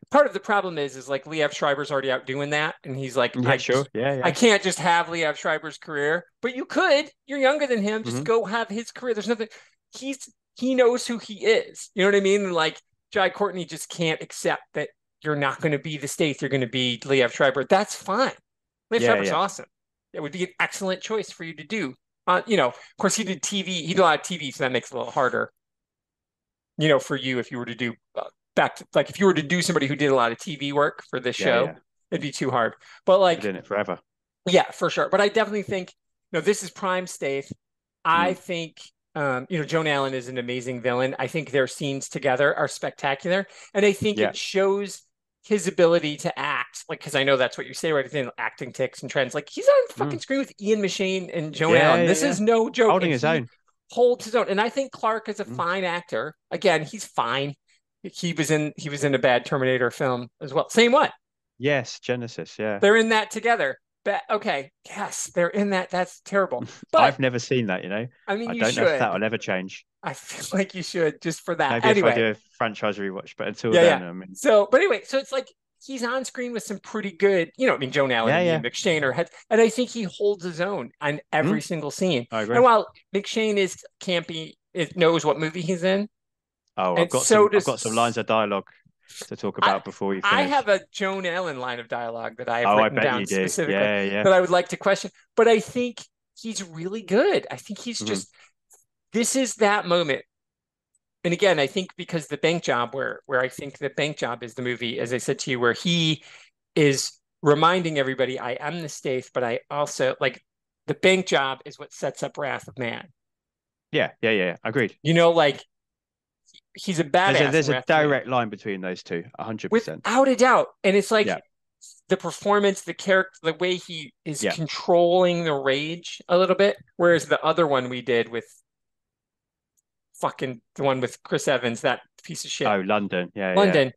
part of the problem is like Liev Schreiber's already out doing that. And he's like, I can't just have Liev Schreiber's career, but you could. You're younger than him. Just go have his career. There's nothing. He knows who he is. You know what I mean? Like, Jai Courtney just can't accept that you're not going to be the Stath. You're going to be Liev Schreiber. That's fine. Liev Schreiber's awesome. It would be an excellent choice for you to do. Of course, he did TV. He did a lot of TV, so that makes it a little harder. For you, if you were to do if you were to do somebody who did a lot of TV work for this show, it'd be too hard. But like, doing it forever. Yeah, for sure. But I definitely think, this is prime Stath. I think, Joan Allen is an amazing villain. I think their scenes together are spectacular, and I think it shows his ability to act, like, because I know that's what you say, right? I think acting tics and trends. Like, he's on fucking screen with Ian McShane and Joan Allen. This is no joke. Holding his own. Holds his own. And I think Clark is a fine actor. Again, he's fine. He was in a bad Terminator film as well. Same one. Yes, Genesis, yeah. They're in that together. But okay, yes, they're in that. That's terrible. But I've never seen that, I mean, I you don't should. know if that will ever change. I feel like you should, just for that. Maybe anyway. if I do a franchise rewatch, but until then, I mean. So it's like he's on screen with some pretty good, Joan Allen and Ian McShane are heads, and I think he holds his own on every single scene. I agree. And while McShane is campy, it knows what movie he's in. Oh, I've got some lines of dialogue to talk about before you finish. I have a Joan Allen line of dialogue that I have written down specifically that I would like to question. But I think he's really good. I think he's just, this is that moment. And again, I think because The Bank Job, where I think The Bank Job is the movie, as I said to you, where he is reminding everybody, I am the Stath, but I also, like, The Bank Job is what sets up Wrath of Man. Yeah. Agreed. Like, he's a badass. There's a direct line between those two, 100%. Without a doubt. And it's like the performance, the character, the way he is controlling the rage a little bit. Whereas the other one we did with the one with Chris Evans, that piece of shit. Oh, London. London.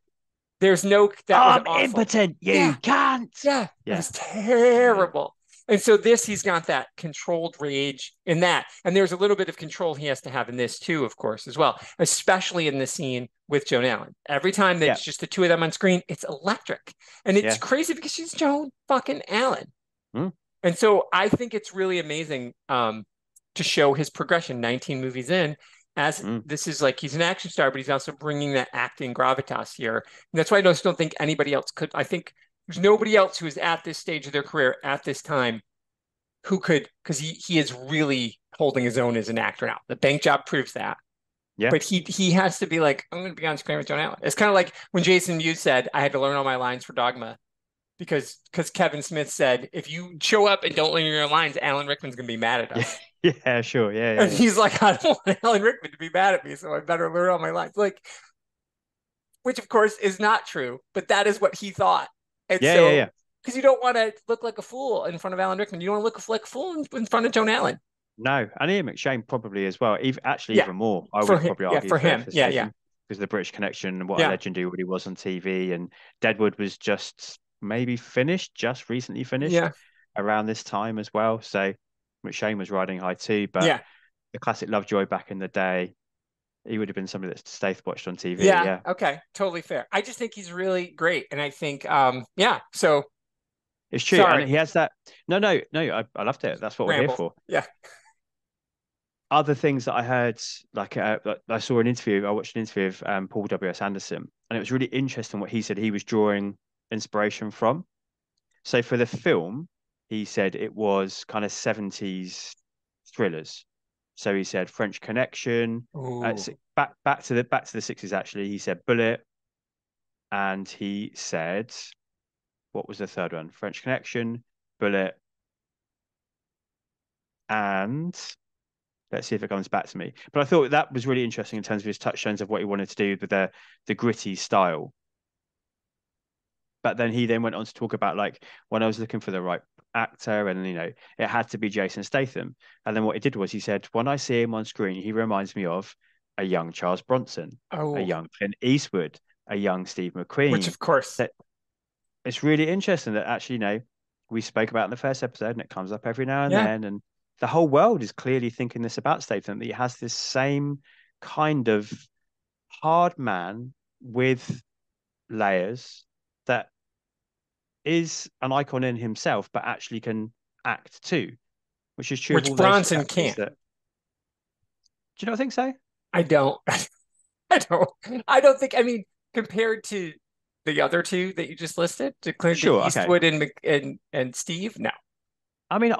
There's no, that was awful. Impotent. You can't. Yeah. It was terrible. And so he's got that controlled rage in that. And there's a little bit of control he has to have in this too, of course, as well, especially in the scene with Joan Allen. Every time that it's just the two of them on screen, it's electric. And it's crazy because she's Joan fucking Allen. And so I think it's really amazing to show his progression 19 movies in. As this is like, he's an action star, but he's also bringing that acting gravitas here. And that's why I just don't think anybody else could. I think there's nobody else who is at this stage of their career at this time who could, because he is really holding his own as an actor now. The Bank Job proves that. Yeah. But he has to be like, I'm going to be on screen with Joan Allen. It's kind of like when Jason Mewes said, I had to learn all my lines for Dogma because Kevin Smith said, if you show up and don't learn your lines, Alan Rickman's going to be mad at us. Yeah, sure. Yeah. And he's like, I don't want Alan Rickman to be mad at me, so I better learn all my lines. Like, which of course is not true, but that is what he thought. And because you don't want to look like a fool in front of Alan Rickman. You don't want to look like a fool in front of Joan Allen. No, and Ian McShane probably as well. Even more. I would probably argue for him. Yeah. Because of the British Connection and what a legend he really was on TV. And Deadwood was just recently finished around this time as well. So McShane was riding high too. But the classic Lovejoy back in the day, he would have been somebody that Stath watched on TV. Yeah. Okay. Totally fair. I just think he's really great. And I think, so. It's true. Sorry. And he has that. No, I loved it. That's what we're here for. Yeah. Other things that I heard, like I watched an interview of Paul W.S. Anderson, and it was really interesting what he said he was drawing inspiration from. So for the film, he said it was kind of 70s thrillers. So he said French Connection, back to the 60s actually. He said Bullet, and he said, what was the third one? French Connection, Bullet, and let's see if it comes back to me. But I thought that was really interesting in terms of his touchstones of what he wanted to do with the gritty style. But then he then went on to talk about, like, when I was looking for the right actor, and it had to be Jason Statham. And then what he did was he said, when I see him on screen, he reminds me of a young Charles Bronson, a young Clint Eastwood, a young Steve McQueen. Which, of course, that it's really interesting that actually, we spoke about in the first episode, and it comes up every now and then, and the whole world is clearly thinking this about Statham, that he has this same kind of hard man with layers that is an icon in himself, but actually can act too, which is true. Which Bronson can't. Do you not think so? I don't. I don't think. I mean, compared to the other two that you just listed, to Clint Eastwood and Steve, no. I mean,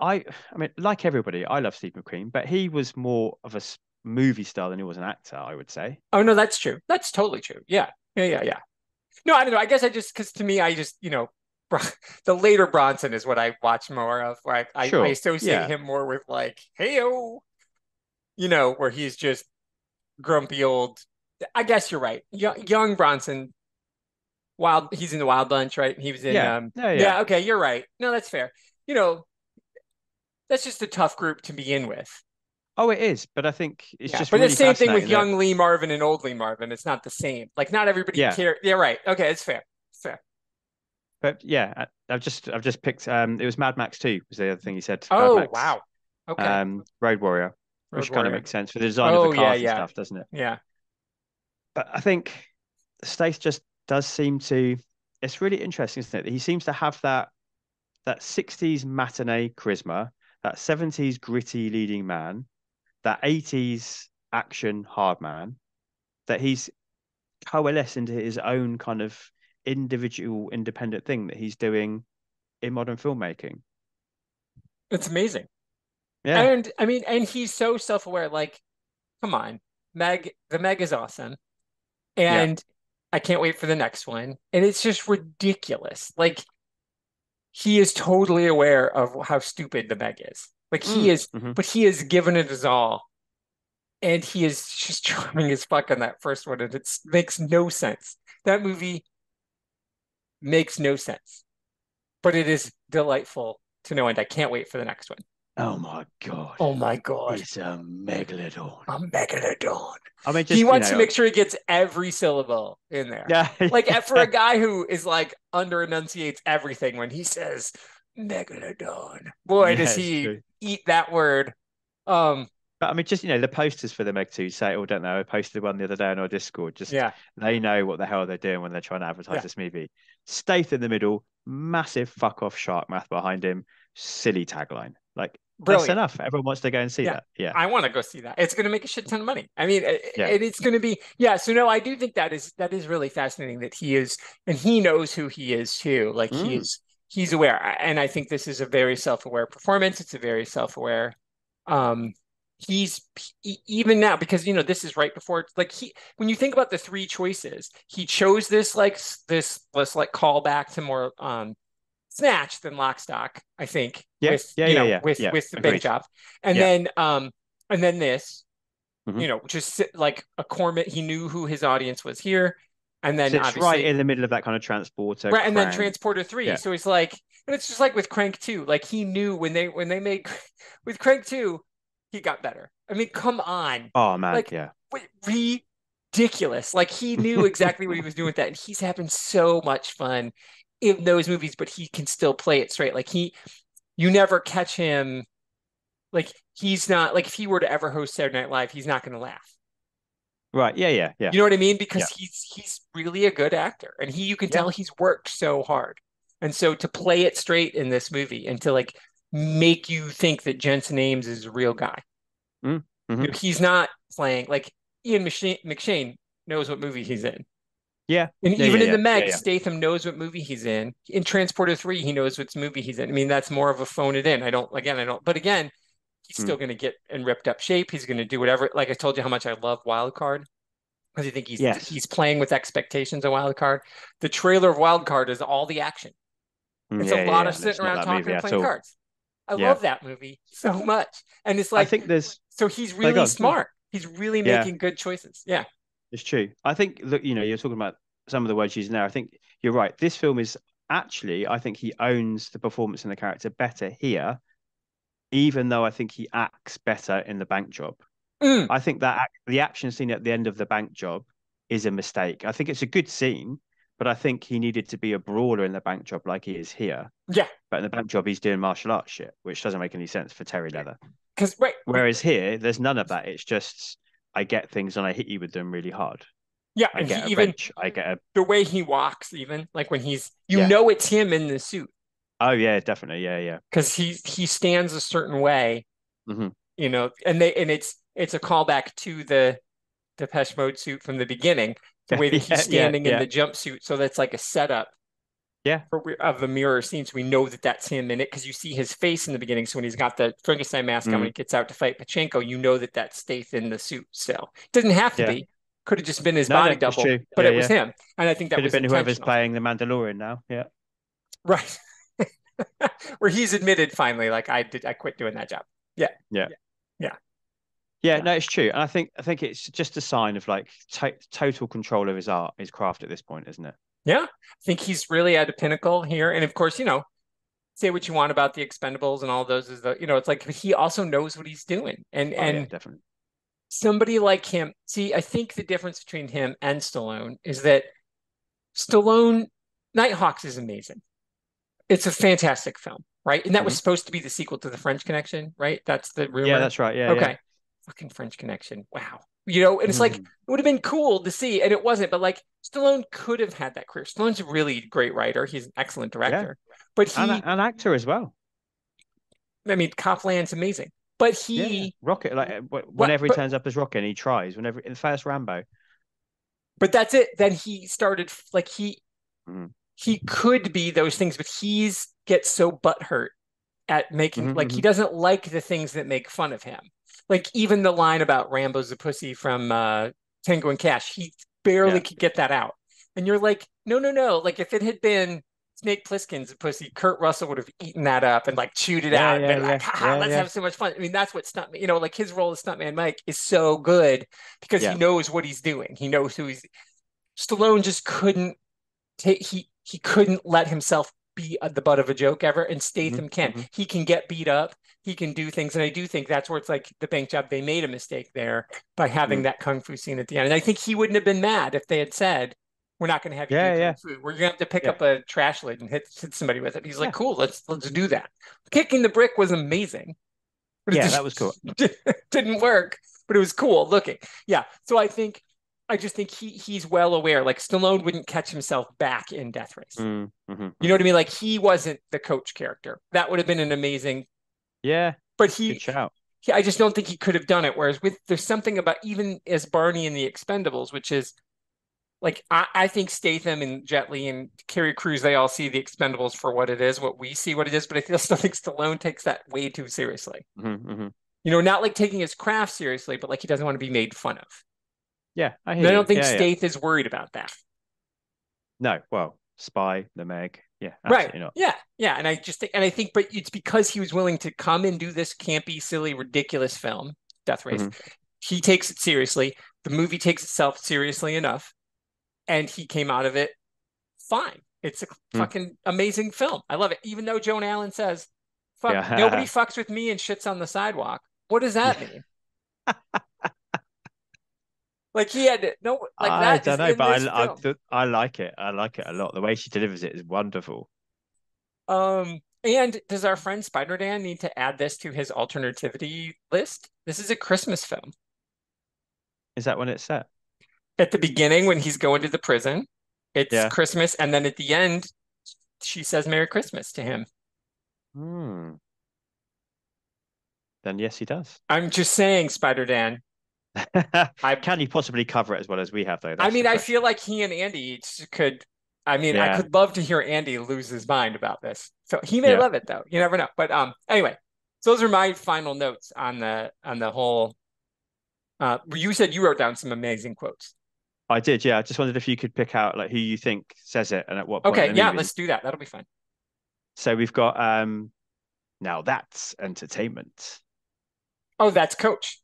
like everybody, I love Steve McQueen, but he was more of a movie star than he was an actor, I would say. Oh no, that's true. That's totally true. Yeah. No, I don't know. I guess because to me, I just the later Bronson is what I watch more of. Where I associate him more with, like, hey-o, where he's just grumpy old. I guess you're right. Young Bronson. He's in the Wild Bunch, right? He was in okay, you're right. No, that's fair. That's just a tough group to begin with. Oh, it is, but I think it's just. But really the same thing with young Lee Marvin and old Lee Marvin. It's not the same. Like, not everybody cares. Yeah, right. Okay, it's fair. It's fair. But yeah, I've just picked. It was Mad Max 2 was the other thing he said. Oh, wow. Okay. Road Warrior, which kind of makes sense for the design of the cars and stuff, doesn't it? Yeah. But I think Stath just does seem to. It's really interesting, isn't it? He seems to have that 60s matinee charisma, that 70s gritty leading man, that 80s action hard man, that he's coalesced into his own kind of individual independent thing that he's doing in modern filmmaking. It's amazing. Yeah. And I mean, and he's so self-aware. Like, come on, the Meg is awesome. And I can't wait for the next one. And it's just ridiculous. Like, he is totally aware of how stupid the Meg is. Like, he is, but he has given it his all. And he is just charming as fuck on that first one. And it makes no sense. That movie makes no sense. But it is delightful to no end. I can't wait for the next one. Oh my god. It's a megalodon. I mean, he wants to make sure he gets every syllable in there. Yeah. Like, for a guy who is like under enunciates everything when he says megalodon. Boy, does he eat that word. But I mean, just the posters for the Meg 2 say it all, don't they? I posted one the other day on our Discord. Just they know what the hell they're doing when they're trying to advertise this movie. Stath in the middle, massive fuck off shark math behind him, silly tagline. Like, brilliant. That's enough. Everyone wants to go and see that. Yeah, I want to go see that. It's going to make a shit ton of money. I mean, it's going to be So no, I do think that is really fascinating that he is, and he knows who he is too. Like, he's aware, and I think this is a very self-aware performance. It's a very self-aware. He's even now, because this is right before, like, when you think about the three choices, he chose this let's call back to more Snatch than Lock, Stock, I think. With the big job, and then this, just like a Corman. He knew who his audience was here, and then it's right in the middle of that kind of Transporter, right, and then Transporter 3. So he's like, and it's just like with Crank 2. Like, he knew when they made with Crank 2. He got better. I mean, come on. Oh, man, like, ridiculous. Like, he knew exactly what he was doing with that. And he's having so much fun in those movies, but he can still play it straight. Like, you never catch him. Like, he's not, like, if he were to ever host Saturday Night Live, he's not going to laugh. Right. Yeah. You know what I mean? Because he's really a good actor. And you can tell he's worked so hard. And so to play it straight in this movie and to, like, make you think that Jensen Ames is a real guy. He's not playing, like, Ian McShane knows what movie he's in. Yeah. And Yeah. even Yeah. in the Yeah. Yeah. Meg, Yeah. Statham knows what movie he's in. In Transporter 3, he knows what movie he's in. I mean, that's more of a phone it in. But again, he's Mm. still going to get in ripped up shape. He's going to do whatever. Like I told you how much I love Wild Card because I think Yes. he's playing with expectations of Wild Card. The trailer of Wild Card is all the action. It's a Yeah. Yeah. lot Yeah. of And it's sitting not around that talking movie and at playing all. cards. I Yeah. love that movie so much. And it's I like, think there's. so he's No, go really on. No. smart. He's really Yeah. making good choices. Yeah. It's true. I think, look, you're talking about some of the words used there. I think you're right. This film is actually, I think he owns the performance and the character better here, even though I think he acts better in the bank job. Mm, I think that the action scene at the end of the bank job is a mistake. I think it's a good scene, but I think he needed to be a brawler in the bank job like he is here. yeah. But in the bank job, he's doing martial arts shit, which doesn't make any sense for Terry Leather. Because, right. Whereas here, there's none of that. It's just I get things and I hit you with them really hard. Yeah. I And get a he even, wrench. I get a the way he walks, even like when he's, yeah. it's him in the suit Oh yeah, definitely. Yeah, yeah. because he stands a certain way, Hmm. and it's a callback to the Depeche Mode suit from the beginning, the way that he's Yeah, yeah, standing in yeah, the jumpsuit. So that's like a setup yeah, of the mirror scene. So we know that that's him in it because you see his face in the beginning. So when he's got the Frankenstein mask on, when mm, he gets out to fight Pachenko, you know that that's Stath in the suit still. It doesn't have to yeah. be. Could have just been his No, no, body it's double, true. but Yeah, it was yeah. him. And I think that Could have was been whoever's intentional. playing the Mandalorian now. Yeah, Right. Where he's admitted finally, like I quit doing that job. Yeah. yeah, Yeah. yeah. Yeah. No, it's true. And I think it's just a sign of like total control of his art, his craft at this point, isn't it? Yeah. I think he's really at a pinnacle here. And of course, say what you want about the Expendables and all those is it's like he also knows what he's doing. And Oh yeah, and definitely. somebody like him, see, I think the difference between him and Stallone is that Stallone, Nighthawks is amazing. It's a fantastic film, right? And that was Hmm. supposed to be the sequel to The French Connection, right? That's the Yeah, rumor. that's right. Yeah, yeah. Okay. Fucking French Connection. Wow. And it's like, it Mhm. would have been cool to see, and it wasn't, but like Stallone could have had that career. Stallone's a really great writer. He's an excellent Yeah, director. But and an actor as well. I mean, Copland's amazing. But Yeah, Rocket. Like what, whenever he turns up as Rocket, and he tries. Whenever in the first Rambo. but that's it. Then he started, like, Hmm. he could be those things, but he's gets so butthurt at making, Hmm. like, he Hmm. doesn't like the things that make fun of him. Like, even the line about Rambo's a pussy from Tango and Cash, he barely Yeah, could get that out. And you're like, no, no, no. Like, if it had been Snake Plissken's a pussy, Kurt Russell would have eaten that up and like chewed it yeah, out and yeah, been like, yeah, haha, yeah, let's yeah, have so much fun. I mean, that's what stuntman, like his role as stuntman Mike is so good because he yeah. knows what he's doing. He knows who he's. Stallone just couldn't take. He couldn't let himself be the butt of a joke ever, and Hmm. Statham can. Hmm. He can get beat up. He can do things, and I do think that's where it's like the bank job. They made a mistake there by having Mm. that kung fu scene at the end, and I think he wouldn't have been mad if they had said, "We're not going to have you do Yeah, kung yeah, fu. We're going to have to pick yeah, up a trash lid and hit somebody with it." He's like, yeah, "Cool, let's do that." Kicking the brick was amazing, but it yeah. That was cool. just didn't work. But it was cool looking. Yeah, so I just think he's well aware. Like Stallone wouldn't catch himself back in Death Race. Mm. Hmm. You know what Hmm. I mean? Like he wasn't the coach character. That would have been an amazing. Yeah, But good shout. I just don't think he could have done it. Whereas there's something about even as Barney in the Expendables, which is like I think Statham and Jet Li and Carrie Crews, they all see the Expendables for what it is, what we see what it is. But I still think Stallone takes that way too seriously. Hmm. Hmm. Not like taking his craft seriously, but like he doesn't want to be made fun of. Yeah, I And hear I you. don't think Yeah, yeah. Stath is worried about that. No, well, Spy, The Meg. Yeah, Right. absolutely not. Yeah. Yeah. And I think, but it's because he was willing to come and do this campy, silly, ridiculous film, Death Race. Hmm. He takes it seriously. The movie takes itself seriously enough. And he came out of it fine. It's a Mm. fucking amazing film. I love it. Even though Joan Allen says, fuck, nobody Yeah, fucks with me and shits on the sidewalk. What does that yeah. mean? Like he had no, like I that is don't know, in this but film. I like it. I like it a lot. The way she delivers it is wonderful. And does our friend Spider Dan need to add this to his alternativity list? This is a Christmas film. Is that when it's set? At the beginning, when he's going to the prison, it's Yeah. Christmas, and then at the end, she says Merry Christmas to him. Hmm. Then yes, he does. I'm just saying, Spider Dan, Can you possibly cover it as well as we have, though? I That's mean, the I question. feel like he and Andy could. I mean, I Yeah, could love to hear Andy lose his mind about this. So he may yeah. love it though. You never know. But anyway, so those are my final notes on the whole. You said you wrote down some amazing quotes. I did. Yeah, I just wondered if you could pick out like who you think says it and at what point in Okay, the yeah, movie. let's do that. That'll be fun. So we've got now that's entertainment. Oh, that's Coach.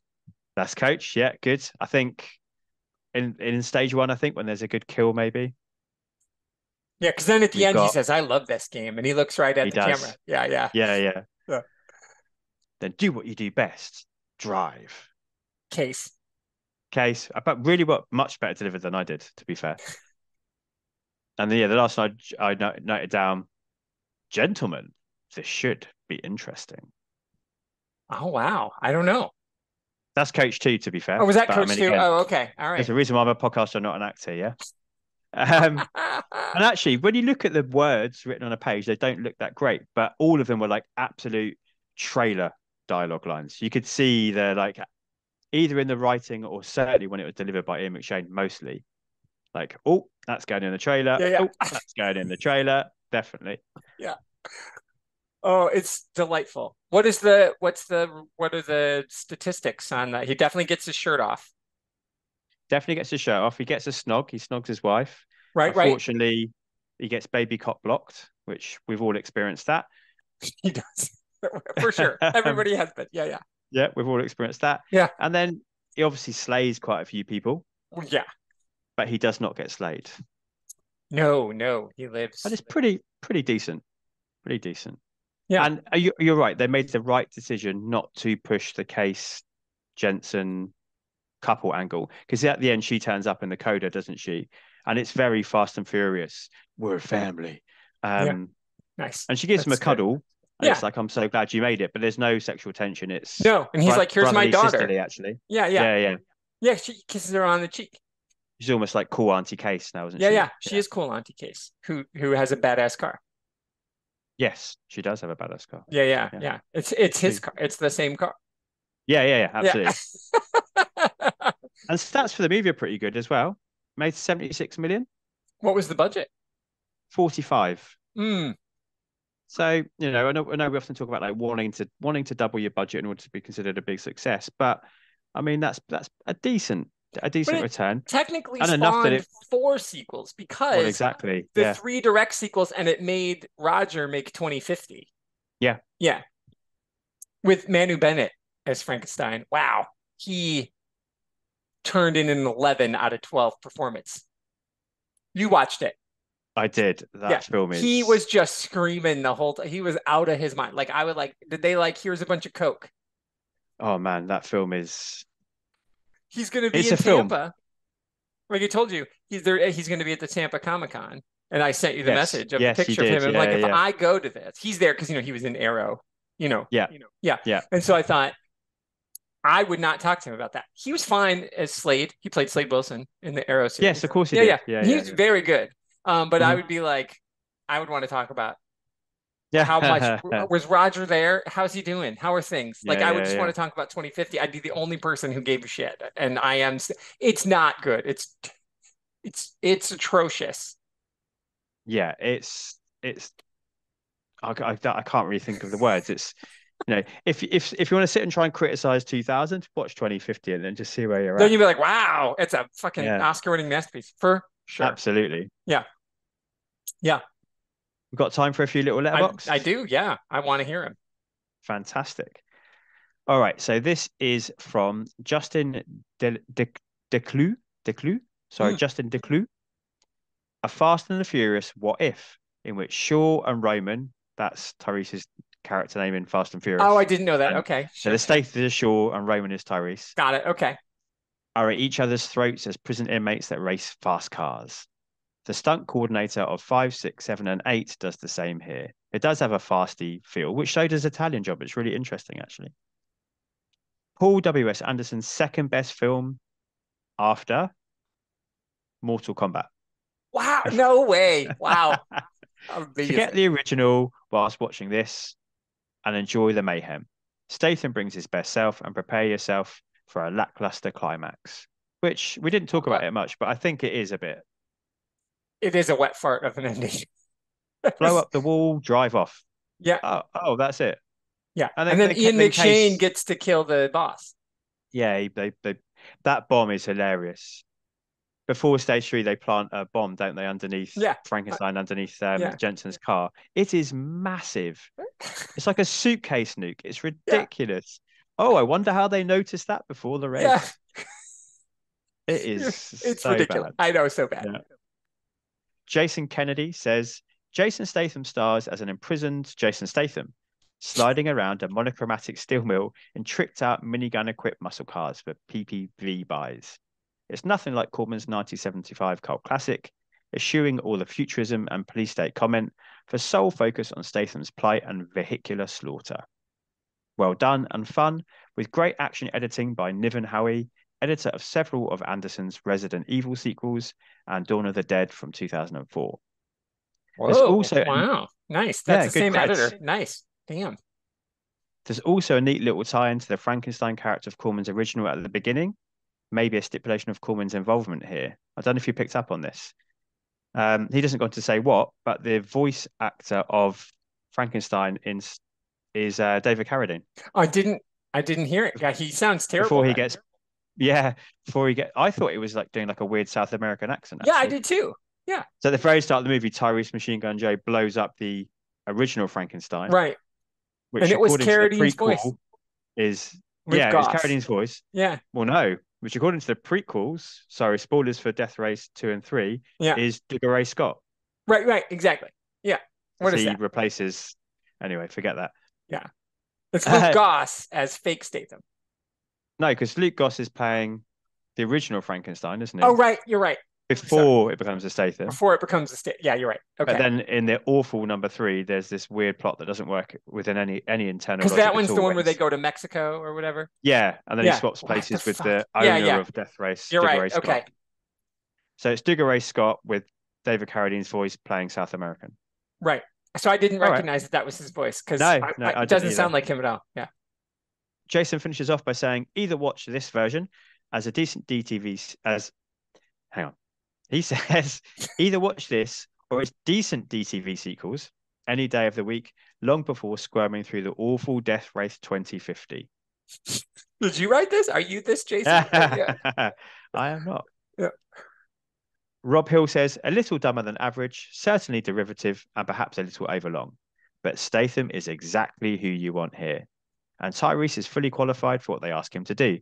That's Coach. Yeah, good. I think in stage one, I think when there's a good kill, maybe Yeah, because then at the we've end he got says, "I love this game," and he looks right at he the camera. does. Yeah, yeah. Yeah, yeah. Yeah. Then do what you do best. Drive. Case. Case, but really, what much better delivered than I did, to be fair. And then, yeah, the last one noted down, gentlemen, this should be interesting. Oh wow, I don't know. That's Coach too, to be fair. Oh, was that But I Coach mean, too? again, Oh, okay, all there's right. a reason why I'm a podcaster, not an actor. Yeah. And actually, when you look at the words written on a page, they don't look that great, but all of them were like absolute trailer dialogue lines. You could see the like either in the writing or certainly when it was delivered by Ian McShane, mostly like, oh, that's going in the trailer. Yeah, yeah. Oh, that's going in the trailer. Definitely. Yeah. Oh, it's delightful. What are the statistics on that? He definitely gets his shirt off. Definitely gets his shirt off. He gets a snog. He snogs his wife. Right, right. Unfortunately, he gets baby cock blocked, which we've all experienced that. He does. For sure. Everybody has been. Yeah, yeah. Yeah, we've all experienced that. Yeah. And then he obviously slays quite a few people, Yeah. but he does not get slayed. No, no, he lives. And it's pretty decent. Pretty decent. Yeah. And you're right. They made the right decision not to push the Case Jensen couple angle because at the end she turns up in the coda, doesn't she? And it's very Fast and Furious. We're a family. Yeah. Nice. And she gives him a That's good. cuddle. And Yeah. it's like, I'm so glad you made it, but there's no sexual tension. It's No, and he's like, "Here's my brotherly, daughter." sisterly, actually. Yeah, yeah. Yeah, yeah. Yeah, she kisses her on the cheek. She's almost like cool Auntie Case now, isn't Yeah, she? yeah. She is cool, Auntie Case, who has a badass car. Yes, she does have a badass car. Yeah, yeah, Yeah. yeah. It's his car. It's the same car. Yeah, absolutely. Yeah. And stats for the movie are pretty good as well. Made 76 million, What was the budget? 45. Mm, So, I know we often talk about like wanting to double your budget in order to be considered a big success, but I mean that's a decent but it return. technically And enough that spawned 4 sequels Well, because exactly. the Yeah. 3 direct sequels, and it made Roger make 2050. Yeah. Yeah. With Manu Bennett as Frankenstein. Wow. He turned in an 11 out of 12 performance. You watched it. I did. That film is He was just screaming the whole time. He was out of his mind. Like I would like, did they like, here's a bunch of Coke. Oh man, that film is He's gonna be It's in a film. Tampa. Like I told you, he's there, he's gonna be at the Tampa Comic-Con. And I sent you the Yes. message of Yes, the you picture of did. him. And Yeah, like, if yeah. I go to this, he's there because he was in Arrow, Yeah. Yeah. And so I thought I would not talk to him about that. He was fine as Slade. He played Slade Wilson in the Arrow series. Yes, of course he Yeah, did. yeah. Yeah, He was very good. But I Mhm. would be like, I would want to talk about Yeah. how much was Roger there? How's he doing? How are things? Like Yeah, I would yeah, just yeah. want to talk about 2050. I'd be the only person who gave a shit. And I am it's not good. It's atrocious. Yeah, it's I can't really think of the words. It's if you want to sit and try and criticize 2000, watch 2050 and then just see where you're Then at. you'd be like, wow, it's a fucking Yeah. Oscar-winning masterpiece for sure. Absolutely. Yeah. Yeah. We've got time for a few little letterbox. I do, yeah. I want to hear him. Fantastic. All right, so this is from Justin Declue. Sorry, Justin Declue. A Fast and the Furious What If, in which Shaw and Roman, that's Tyrese's character name in Fast and Furious. Oh, I didn't know that. And Okay. So Sure. the Stath is Shaw and Roman is Tyrese. Got it. Okay. Are at each other's throats as prison inmates that race fast cars. The stunt coordinator of 5, 6, 7, and 8 does the same here. It does have a fasty feel, which so does Italian Job. It's really interesting, actually. Paul W.S. Anderson's second best film after Mortal Kombat. Wow. No way. Wow. Forget the original whilst watching this and enjoy the mayhem. Statham brings his best self and prepare yourself for a lackluster climax, which we didn't talk about it much, but I think it is a bit. It is a wet fart of an ending. Blow up the wall, drive off. Yeah. Oh, that's it. Yeah. And then Ian McShane gets to kill the boss. Yeah, that bomb is hilarious. Before stage 3, they plant a bomb, don't they, underneath Frankenstein, underneath Jensen's car. It is massive. It's like a suitcase nuke. It's ridiculous. Yeah. Oh, I wonder how they noticed that before the race. Yeah. It is it's so ridiculous. Bad. I know, so bad. Yeah. Jason Kennedy says, Jason Statham stars as an imprisoned Jason Statham, sliding around a monochromatic steel mill in tricked-out minigun-equipped muscle cars for PPV buys. It's nothing like Corman's 1975 cult classic, eschewing all the futurism and police state comment for sole focus on Statham's plight and vehicular slaughter. Well done and fun, with great action editing by Niven Howie, editor of several of Anderson's Resident Evil sequels and Dawn of the Dead from 2004. Whoa, wow, nice. That's the same editor. Nice. Damn. There's also a neat little tie-in to the Frankenstein character of Corman's original at the beginning. Maybe a stipulation of Corman's involvement here. I don't know if you picked up on this. He doesn't go on to say what, but the voice actor of Frankenstein is David Carradine. I didn't hear it. Yeah, he sounds terrible. I thought it was like doing like a weird South American accent. Actually. Yeah, I did too. Yeah. So at the very start of the movie, Tyrese Machine Gun Joe blows up the original Frankenstein. Right. Which, and it was Carradine's voice. It was Carradine's voice. Yeah. Well, no. Which, according to the prequels, sorry, spoilers for Death Race 2 and 3, is Digger Ray Scott. Right, exactly. Yeah. What is that? He replaces... Anyway, forget that. Yeah. It's Luke Goss as fake Statham. No, because Luke Goss is playing the original Frankenstein, isn't he? Oh, right. You're right. Before it becomes a Statham. Yeah, you're right. Okay. But then in the awful number 3, there's this weird plot that doesn't work within any internal. Because that one's the one where they go to Mexico or whatever. Yeah, and then he swaps places with the owner of Death Race. You're Digger right. Ray Scott. Okay. So it's Digger Ray Scott with David Carradine's voice playing South American. Right. So I didn't recognize that was his voice because it doesn't sound like him at all. Yeah. Jason finishes off by saying, either watch this version as a decent DTV hang on. He says, either watch this or its decent DTV sequels any day of the week, long before squirming through the awful Death Race 2050. Did you write this? Are you this, Jason? I am not. Yeah. Rob Hill says, a little dumber than average, certainly derivative, and perhaps a little overlong. But Statham is exactly who you want here. And Tyrese is fully qualified for what they ask him to do.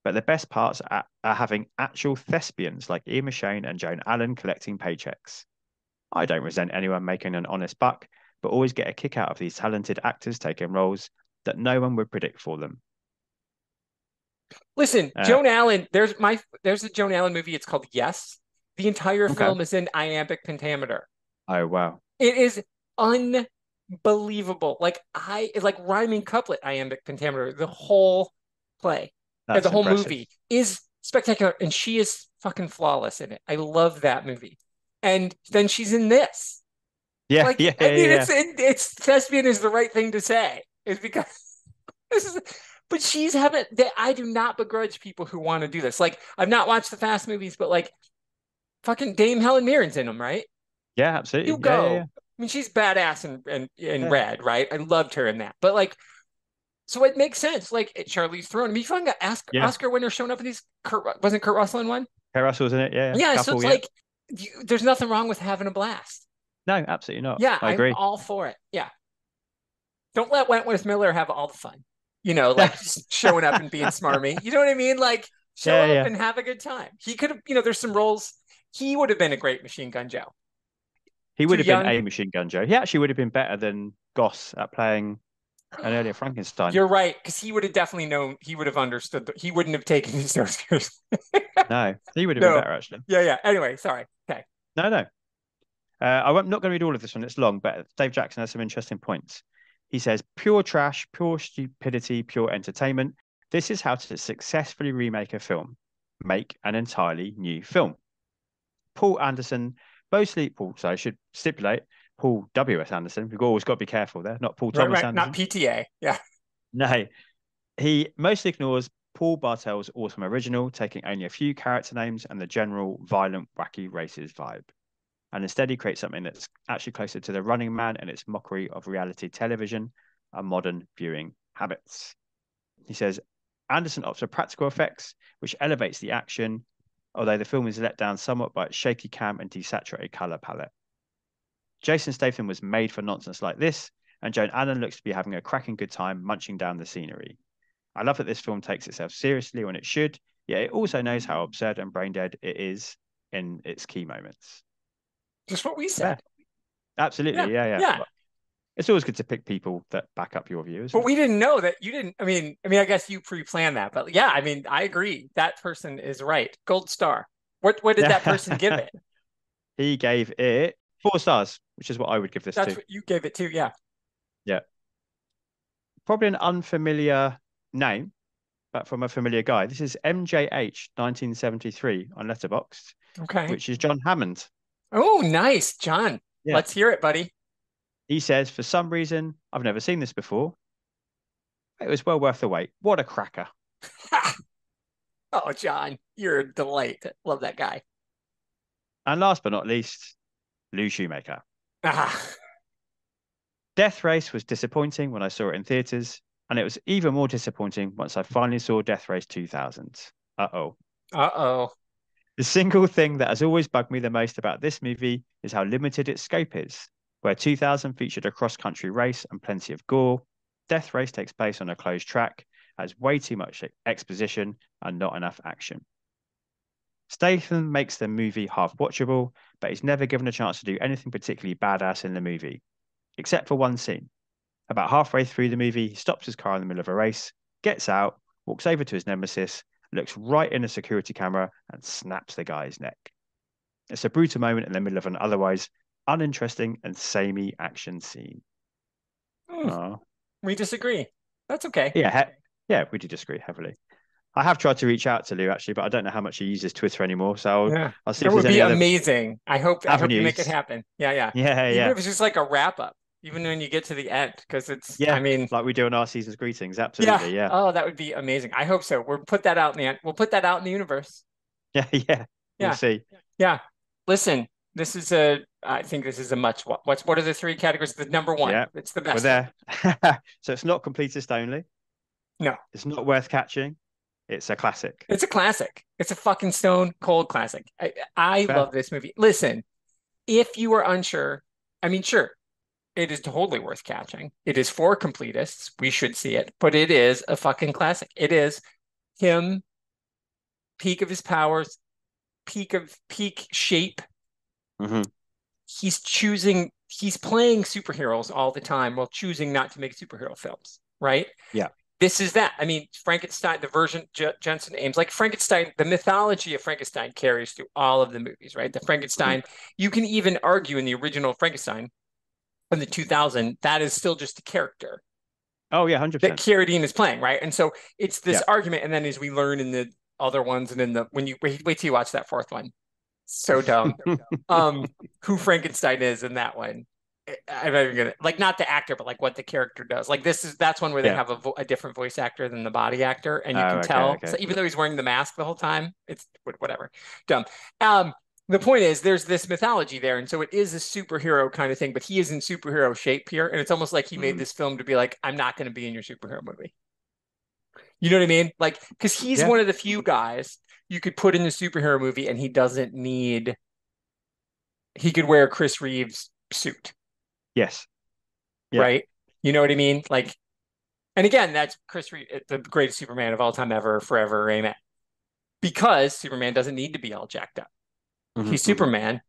But the best parts are having actual thespians like Ian McShane and Joan Allen collecting paychecks. I don't resent anyone making an honest buck, but always get a kick out of these talented actors taking roles that no one would predict for them. Listen, Joan Allen, there's a Joan Allen movie. It's called Yes. The entire film is in iambic pentameter. Oh, wow. It is unbelievable. It's like rhyming couplet iambic pentameter. The whole play. The whole movie is spectacular, and she is fucking flawless in it. I love that movie. And then she's in this. Yeah, it's thespian is the right thing to say. It's because but she's having that. I do not begrudge people who want to do this. Like, I've not watched the Fast movies, but like, fucking Dame Helen Mirren's in them, right? Yeah, absolutely. You go. Yeah. I mean, she's badass in Red, right? I loved her in that, but like. So it makes sense. Like Charlize Theron. I mean, you find Oscar winner showing up in these. Wasn't Kurt Russell in one? Kurt Russell's in it, yeah. Yeah, couple, so it's like there's nothing wrong with having a blast. No, absolutely not. Yeah, I agree. I'm all for it. Yeah. Don't let Wentworth Miller have all the fun. You know, like showing up and being smarmy. You know what I mean? Like show up and have a good time. He could have. There's some roles. He would have been a great Machine Gun Joe. He would have been a Machine Gun Joe. He actually would have been better than Goss at playing an earlier Frankenstein. You're right, because he would have definitely known. He would have understood. He wouldn't have taken his so seriously. No, he would have been better actually. Yeah. Anyway, sorry. Okay. No. I'm not going to read all of this one. It's long, but Dave Jackson has some interesting points. He says, pure trash, pure stupidity, pure entertainment. This is how to successfully remake a film. Make an entirely new film. Paul Anderson, I should stipulate, Paul W.S. Anderson. We've always got to be careful there. Not Paul Thomas Anderson. Not PTA. Yeah. No. He mostly ignores Paul Bartel's awesome original, taking only a few character names and the general violent, wacky, racist vibe. And instead, he creates something that's actually closer to The Running Man and its mockery of reality television and modern viewing habits. He says, Anderson opts for practical effects, which elevates the action, although the film is let down somewhat by its shaky cam and desaturated color palette. Jason Statham was made for nonsense like this, and Joan Allen looks to be having a cracking good time munching down the scenery. I love that this film takes itself seriously when it should, yet it also knows how absurd and brain dead it is in its key moments. Just what we said. Yeah. Absolutely, yeah. It's always good to pick people that back up your views. But we didn't know that you didn't. I mean, I guess you pre-planned that, but yeah, I mean, I agree. That person is right. Gold star. What did that person give it? He gave it 4 stars, which is what I would give this to. That's what you gave it to, yeah. Yeah. Probably an unfamiliar name, but from a familiar guy. This is MJH 1973 on Letterboxd. Okay. Which is John Hammond. Oh, nice, John. Yeah. Let's hear it, buddy. He says, for some reason, I've never seen this before. It was well worth the wait. What a cracker. Oh, John, you're a delight. Love that guy. And last but not least, Lou Shoemaker. Death Race was disappointing when I saw it in theaters, and it was even more disappointing once I finally saw Death Race 2000. Uh-oh. The single thing that has always bugged me the most about this movie is how limited its scope is. Where 2000 featured a cross-country race and plenty of gore, Death Race takes place on a closed track, has way too much exposition and not enough action. Statham makes the movie half watchable, but he's never given a chance to do anything particularly badass in the movie, except for one scene. About halfway through the movie, he stops his car in the middle of a race, gets out, walks over to his nemesis, looks right in a security camera and snaps the guy's neck. It's a brutal moment in the middle of an otherwise uninteresting and samey action scene. We disagree. That's okay. Yeah, we do disagree heavily. I have tried to reach out to Lou actually, but I don't know how much he uses Twitter anymore. So I'll see if there's any other. That would be amazing. I hope you make it happen. Yeah. Even if it's just like a wrap up, even when you get to the end, because it's. I mean, like we do in our season's greetings. Absolutely. Yeah. Oh, that would be amazing. I hope so. We'll put that out in the universe. Yeah. We'll see. Yeah. Listen. I think this is a much. What are the 3 categories? The number 1. Yeah, it's the best. We're there. So it's not completist only. No. It's not worth catching. It's a classic. It's a classic. It's a fucking stone cold classic. I love this movie. Listen, if you are unsure, I mean, sure, it is totally worth catching. It is for completists. We should see it, but it is a fucking classic. It is him, peak of his powers, peak shape. Mm-hmm. He's playing superheroes all the time while choosing not to make superhero films, right? Yeah. This is that. I mean, Frankenstein, the version Jensen Ames, like Frankenstein, the mythology of Frankenstein carries through all of the movies, right? The Frankenstein, you can even argue in the original Frankenstein in the 2000, that is still just a character. Oh, yeah, 100%. That Carradine is playing, right? And so it's this argument. And then as we learn in the other ones and when you wait till you watch that 4th one. So dumb. Who Frankenstein is in that one. I'm not even gonna not the actor, but like what the character does. Like that's one where they have a different voice actor than the body actor, and you can tell. Okay. So even though he's wearing the mask the whole time, it's whatever. Dumb. The point is, there's this mythology there, and so it is a superhero kind of thing. But he is in superhero shape here, and it's almost like he made this film to be like, I'm not going to be in your superhero movie. You know what I mean? Like, because he's one of the few guys you could put in the superhero movie, and he doesn't need. He could wear Chris Reeves' suit. Yes. Yeah. Right. You know what I mean? Like, and again, that's Chris Reeve, the greatest Superman of all time ever, forever. Amen. Because Superman doesn't need to be all jacked up. He's Superman.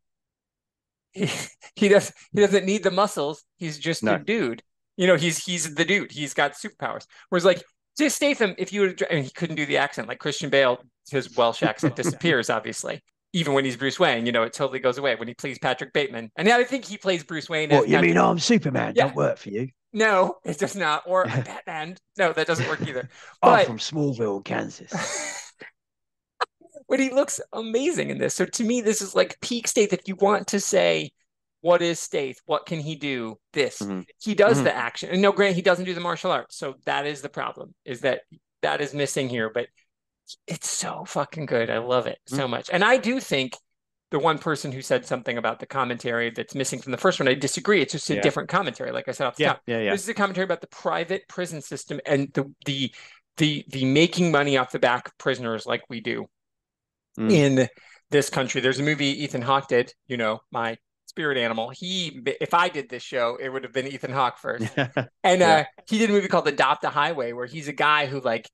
He doesn't need the muscles. He's just a dude. You know, he's the dude. He's got superpowers. Whereas like just Statham, if you would, he couldn't do the accent. Like Christian Bale, his Welsh accent disappears, obviously. Even when he's Bruce Wayne, you know, it totally goes away when he plays Patrick Bateman. And I think he plays Bruce Wayne. What, you mean I'm Superman? Don't work for you. No, it does not. Or Batman. No, that doesn't work either. I'm from Smallville, Kansas. But he looks amazing in this. So to me, this is like peak Stath. If you want to say, what is Stath? What can he do? This. He does the action. And no, Grant, he doesn't do the martial arts. So that is the problem, is that that is missing here, but it's so fucking good. I love it so much. And I do think the one person who said something about the commentary that's missing from the first one, I disagree. It's just a different commentary, like I said off the top. This is a commentary about the private prison system and the making money off the back of prisoners like we do in this country. There's a movie Ethan Hawke did, you know, my spirit animal. If I did this show, it would have been Ethan Hawke first. And he did a movie called Adopt a Highway, where he's a guy who like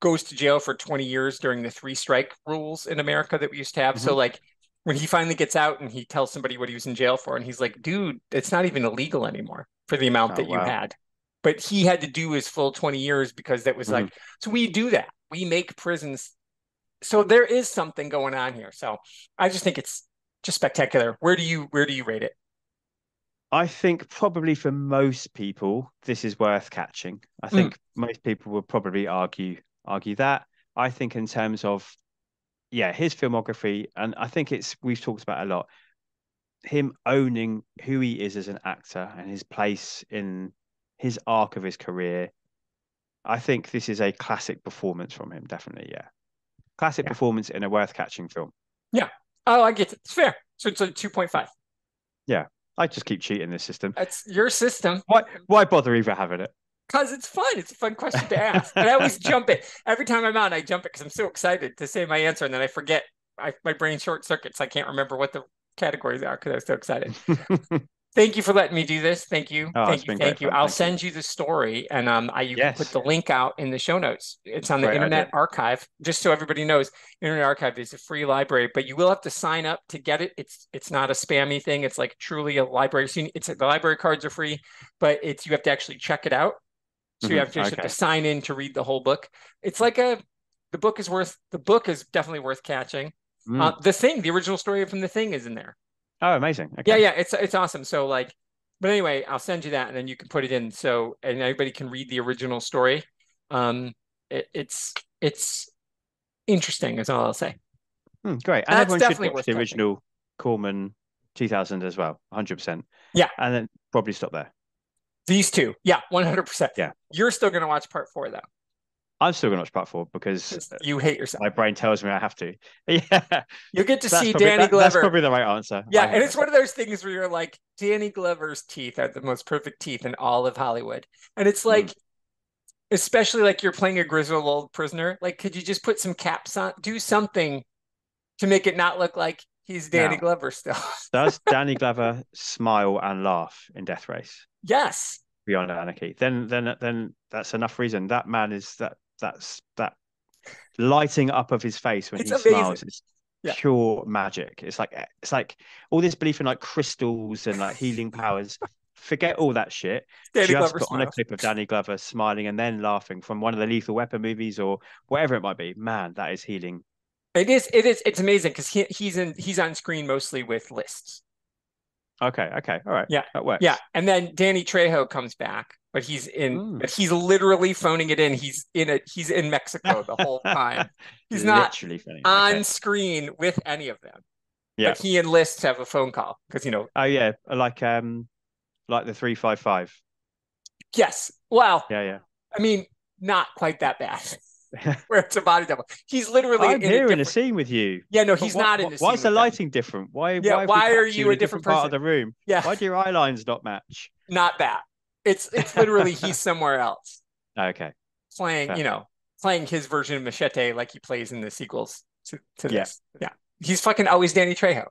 goes to jail for 20 years during the 3-strike rules in America that we used to have. So like when he finally gets out and he tells somebody what he was in jail for, and he's like, dude, it's not even illegal anymore for the amount that you had. But he had to do his full 20 years because that was like, so we do that. We make prisons. So there is something going on here. So I just think it's just spectacular. Where do you rate it? I think probably for most people, this is worth catching. I think most people would probably argue that. I think in terms of, his filmography, and I think we've talked about a lot, him owning who he is as an actor and his place in his arc of his career. I think this is a classic performance from him, definitely, Classic performance in a worth catching film. Yeah. Oh, I get it. It's fair. So it's a 2.5. Yeah. I just keep cheating this system. That's your system. Why bother even having it? Because it's fun. It's a fun question to ask. And I always jump it. Every time I'm on, I jump it because I'm so excited to say my answer. And then I forget. My brain short circuits. I can't remember what the categories are because I was so excited. Thank you for letting me do this. Thank you. Thank you. I'll send you the story, and you can put the link out in the show notes. It's on the Internet Archive. Just so everybody knows, Internet Archive is a free library, but you will have to sign up to get it. It's not a spammy thing. It's like truly a library. So the library cards are free, but you have to actually check it out. So you have to sign in to read the whole book. It's like the book is definitely worth catching. The original story from The Thing is in there. Oh, amazing. Okay. Yeah, it's awesome. So but anyway, I'll send you that and then you can put it in and everybody can read the original story. It's interesting is all I'll say. Great. And everyone should watch the original Corman 2000 as well, 100%. Yeah. And then probably stop there. These two. Yeah, 100%. Yeah. You're still going to watch part 4 though. I'm still going to watch part 4 because you hate yourself. My brain tells me I have to. Yeah. You'll get to see Danny Glover. That's probably the right answer. Yeah. And it's one of those things where you're like, Danny Glover's teeth are the most perfect teeth in all of Hollywood. And it's like, especially like you're playing a grizzled old prisoner. Like, could you just put some caps on, do something to make it not look like he's Danny Glover still? Does Danny Glover smile and laugh in Death Race? Yes. Beyond Anarchy. Then that's enough reason. That man is that lighting up of his face when he smiles is pure magic. It's like all this belief in like crystals and like healing powers. Forget all that shit. Just put on a clip of Danny Glover smiling and then laughing from one of the Lethal Weapon movies or whatever it might be. Man, that is healing. It is. It's amazing because he's on screen mostly with lists. Okay. All right. Yeah. That works. Yeah. And then Danny Trejo comes back, but he's literally phoning it in. He's in Mexico the whole time. He's not on screen with any of them. Yeah. But he and Lists have a phone call because, Oh yeah. Like the 355. Yes. Well, yeah. I mean, not quite that bad. Where it's a body double. He's literally I'm here in a scene with you. Yeah, no, he's not in the scene. Why is the lighting different? Why are you a different person? Part of the room? Yeah. Why do your eye lines not match? Not that. It's literally he's somewhere else. Okay. Playing his version of Machete like he plays in the sequels to this. Yeah. He's fucking always Danny Trejo.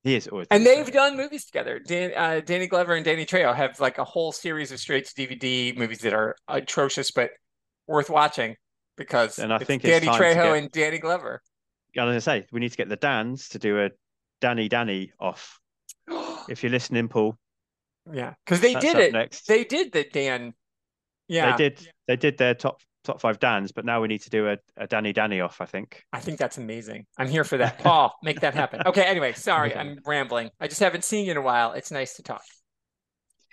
He is always. And they've done movies together. Danny Glover and Danny Trejo have like a whole series of straight to DVD movies that are atrocious but worth watching. Because and I think Danny Trejo and Danny Glover. I was going to say, we need to get the Dans to do a Danny off. If you're listening, Paul. Yeah, because they did it. Next. They did the Dan. Yeah, they did their top 5 Dans, but now we need to do a Danny off. I think that's amazing. I'm here for that. Paul, make that happen. Okay. Anyway, sorry, I'm rambling. I just haven't seen you in a while. It's nice to talk.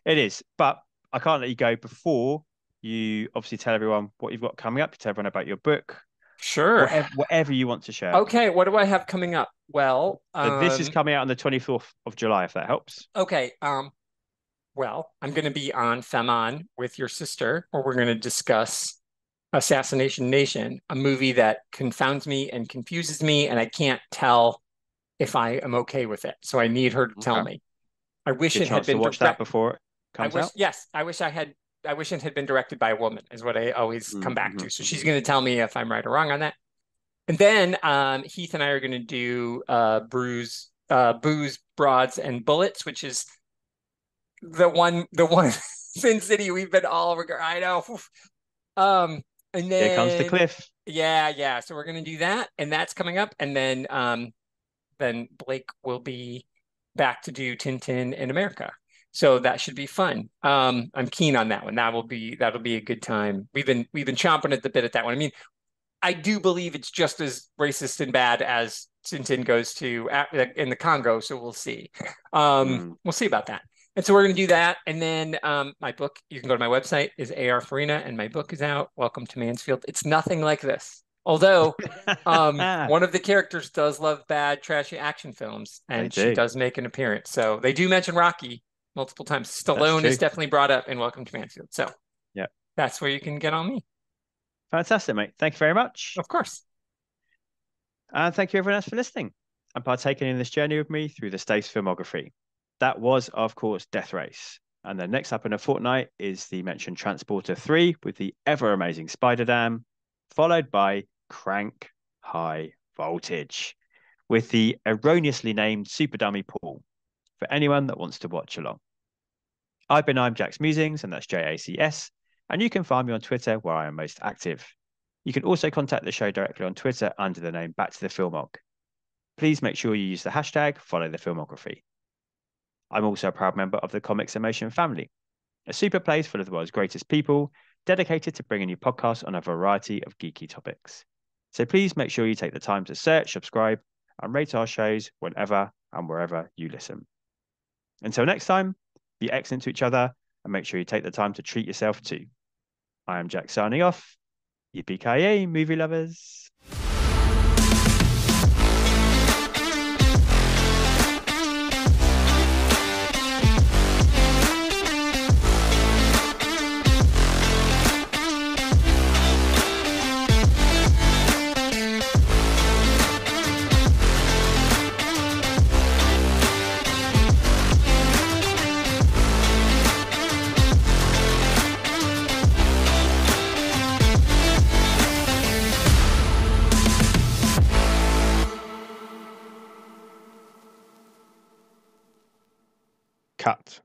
It is, but I can't let you go before you obviously tell everyone what you've got coming up. You tell everyone about your book. Sure. Whatever you want to share. Okay. What do I have coming up? Well, so this is coming out on the 24th of July, if that helps. Okay. Well, I'm going to be on Femme On with your sister, where we're going to discuss Assassination Nation, a movie that confounds me and confuses me, and I can't tell if I am okay with it. So I need her to tell me. I wish Good it had chance to been watch that before it comes out. Yes, I wish it had been directed by a woman, is what I always come back to. So she's going to tell me if I'm right or wrong on that. And then Heath and I are going to do Booze, Broads, and Bullets, which is the one Sin City we've been all regard. I know. And then Here comes the cliff. Yeah. So we're going to do that, and that's coming up. And then Blake will be back to do Tintin in America. So that should be fun. I'm keen on that one. That'll be a good time. We've been chomping at the bit at that one. I mean, I do believe it's just as racist and bad as Tintin goes to in the Congo. So we'll see. We'll see about that. And so we're going to do that. And then my book, you can go to my website, is A.R. Farina, and my book is out, Welcome to Mansfield. It's nothing like this. Although one of the characters does love bad, trashy action films, and she does make an appearance. So they do mention Rocky multiple times. Stallone is definitely brought up in Welcome to Mansfield. So yeah, that's where you can get on me. Fantastic, mate. Thank you very much. Of course. And thank you everyone else for listening and partaking in this journey with me through the Stath's filmography. That was, of course, Death Race. And then next up in a fortnight is the mentioned Transporter 3 with the ever-amazing Spider Dam, followed by Crank High Voltage with the erroneously named Super Dummy Paul for anyone that wants to watch along. I'm Jack's Musings, and that's JACS, and you can find me on Twitter where I am most active. You can also contact the show directly on Twitter under the name Back to the Filmog. Please make sure you use the hashtag Follow the Filmography. I'm also a proud member of the Comics in Motion family, a super place full of the world's greatest people, dedicated to bringing you podcasts on a variety of geeky topics. So please make sure you take the time to search, subscribe, and rate our shows whenever and wherever you listen. Until next time, be excellent to each other and make sure you take the time to treat yourself too. I am Jack signing off. Yippee-ki-yay, movie lovers. Cut.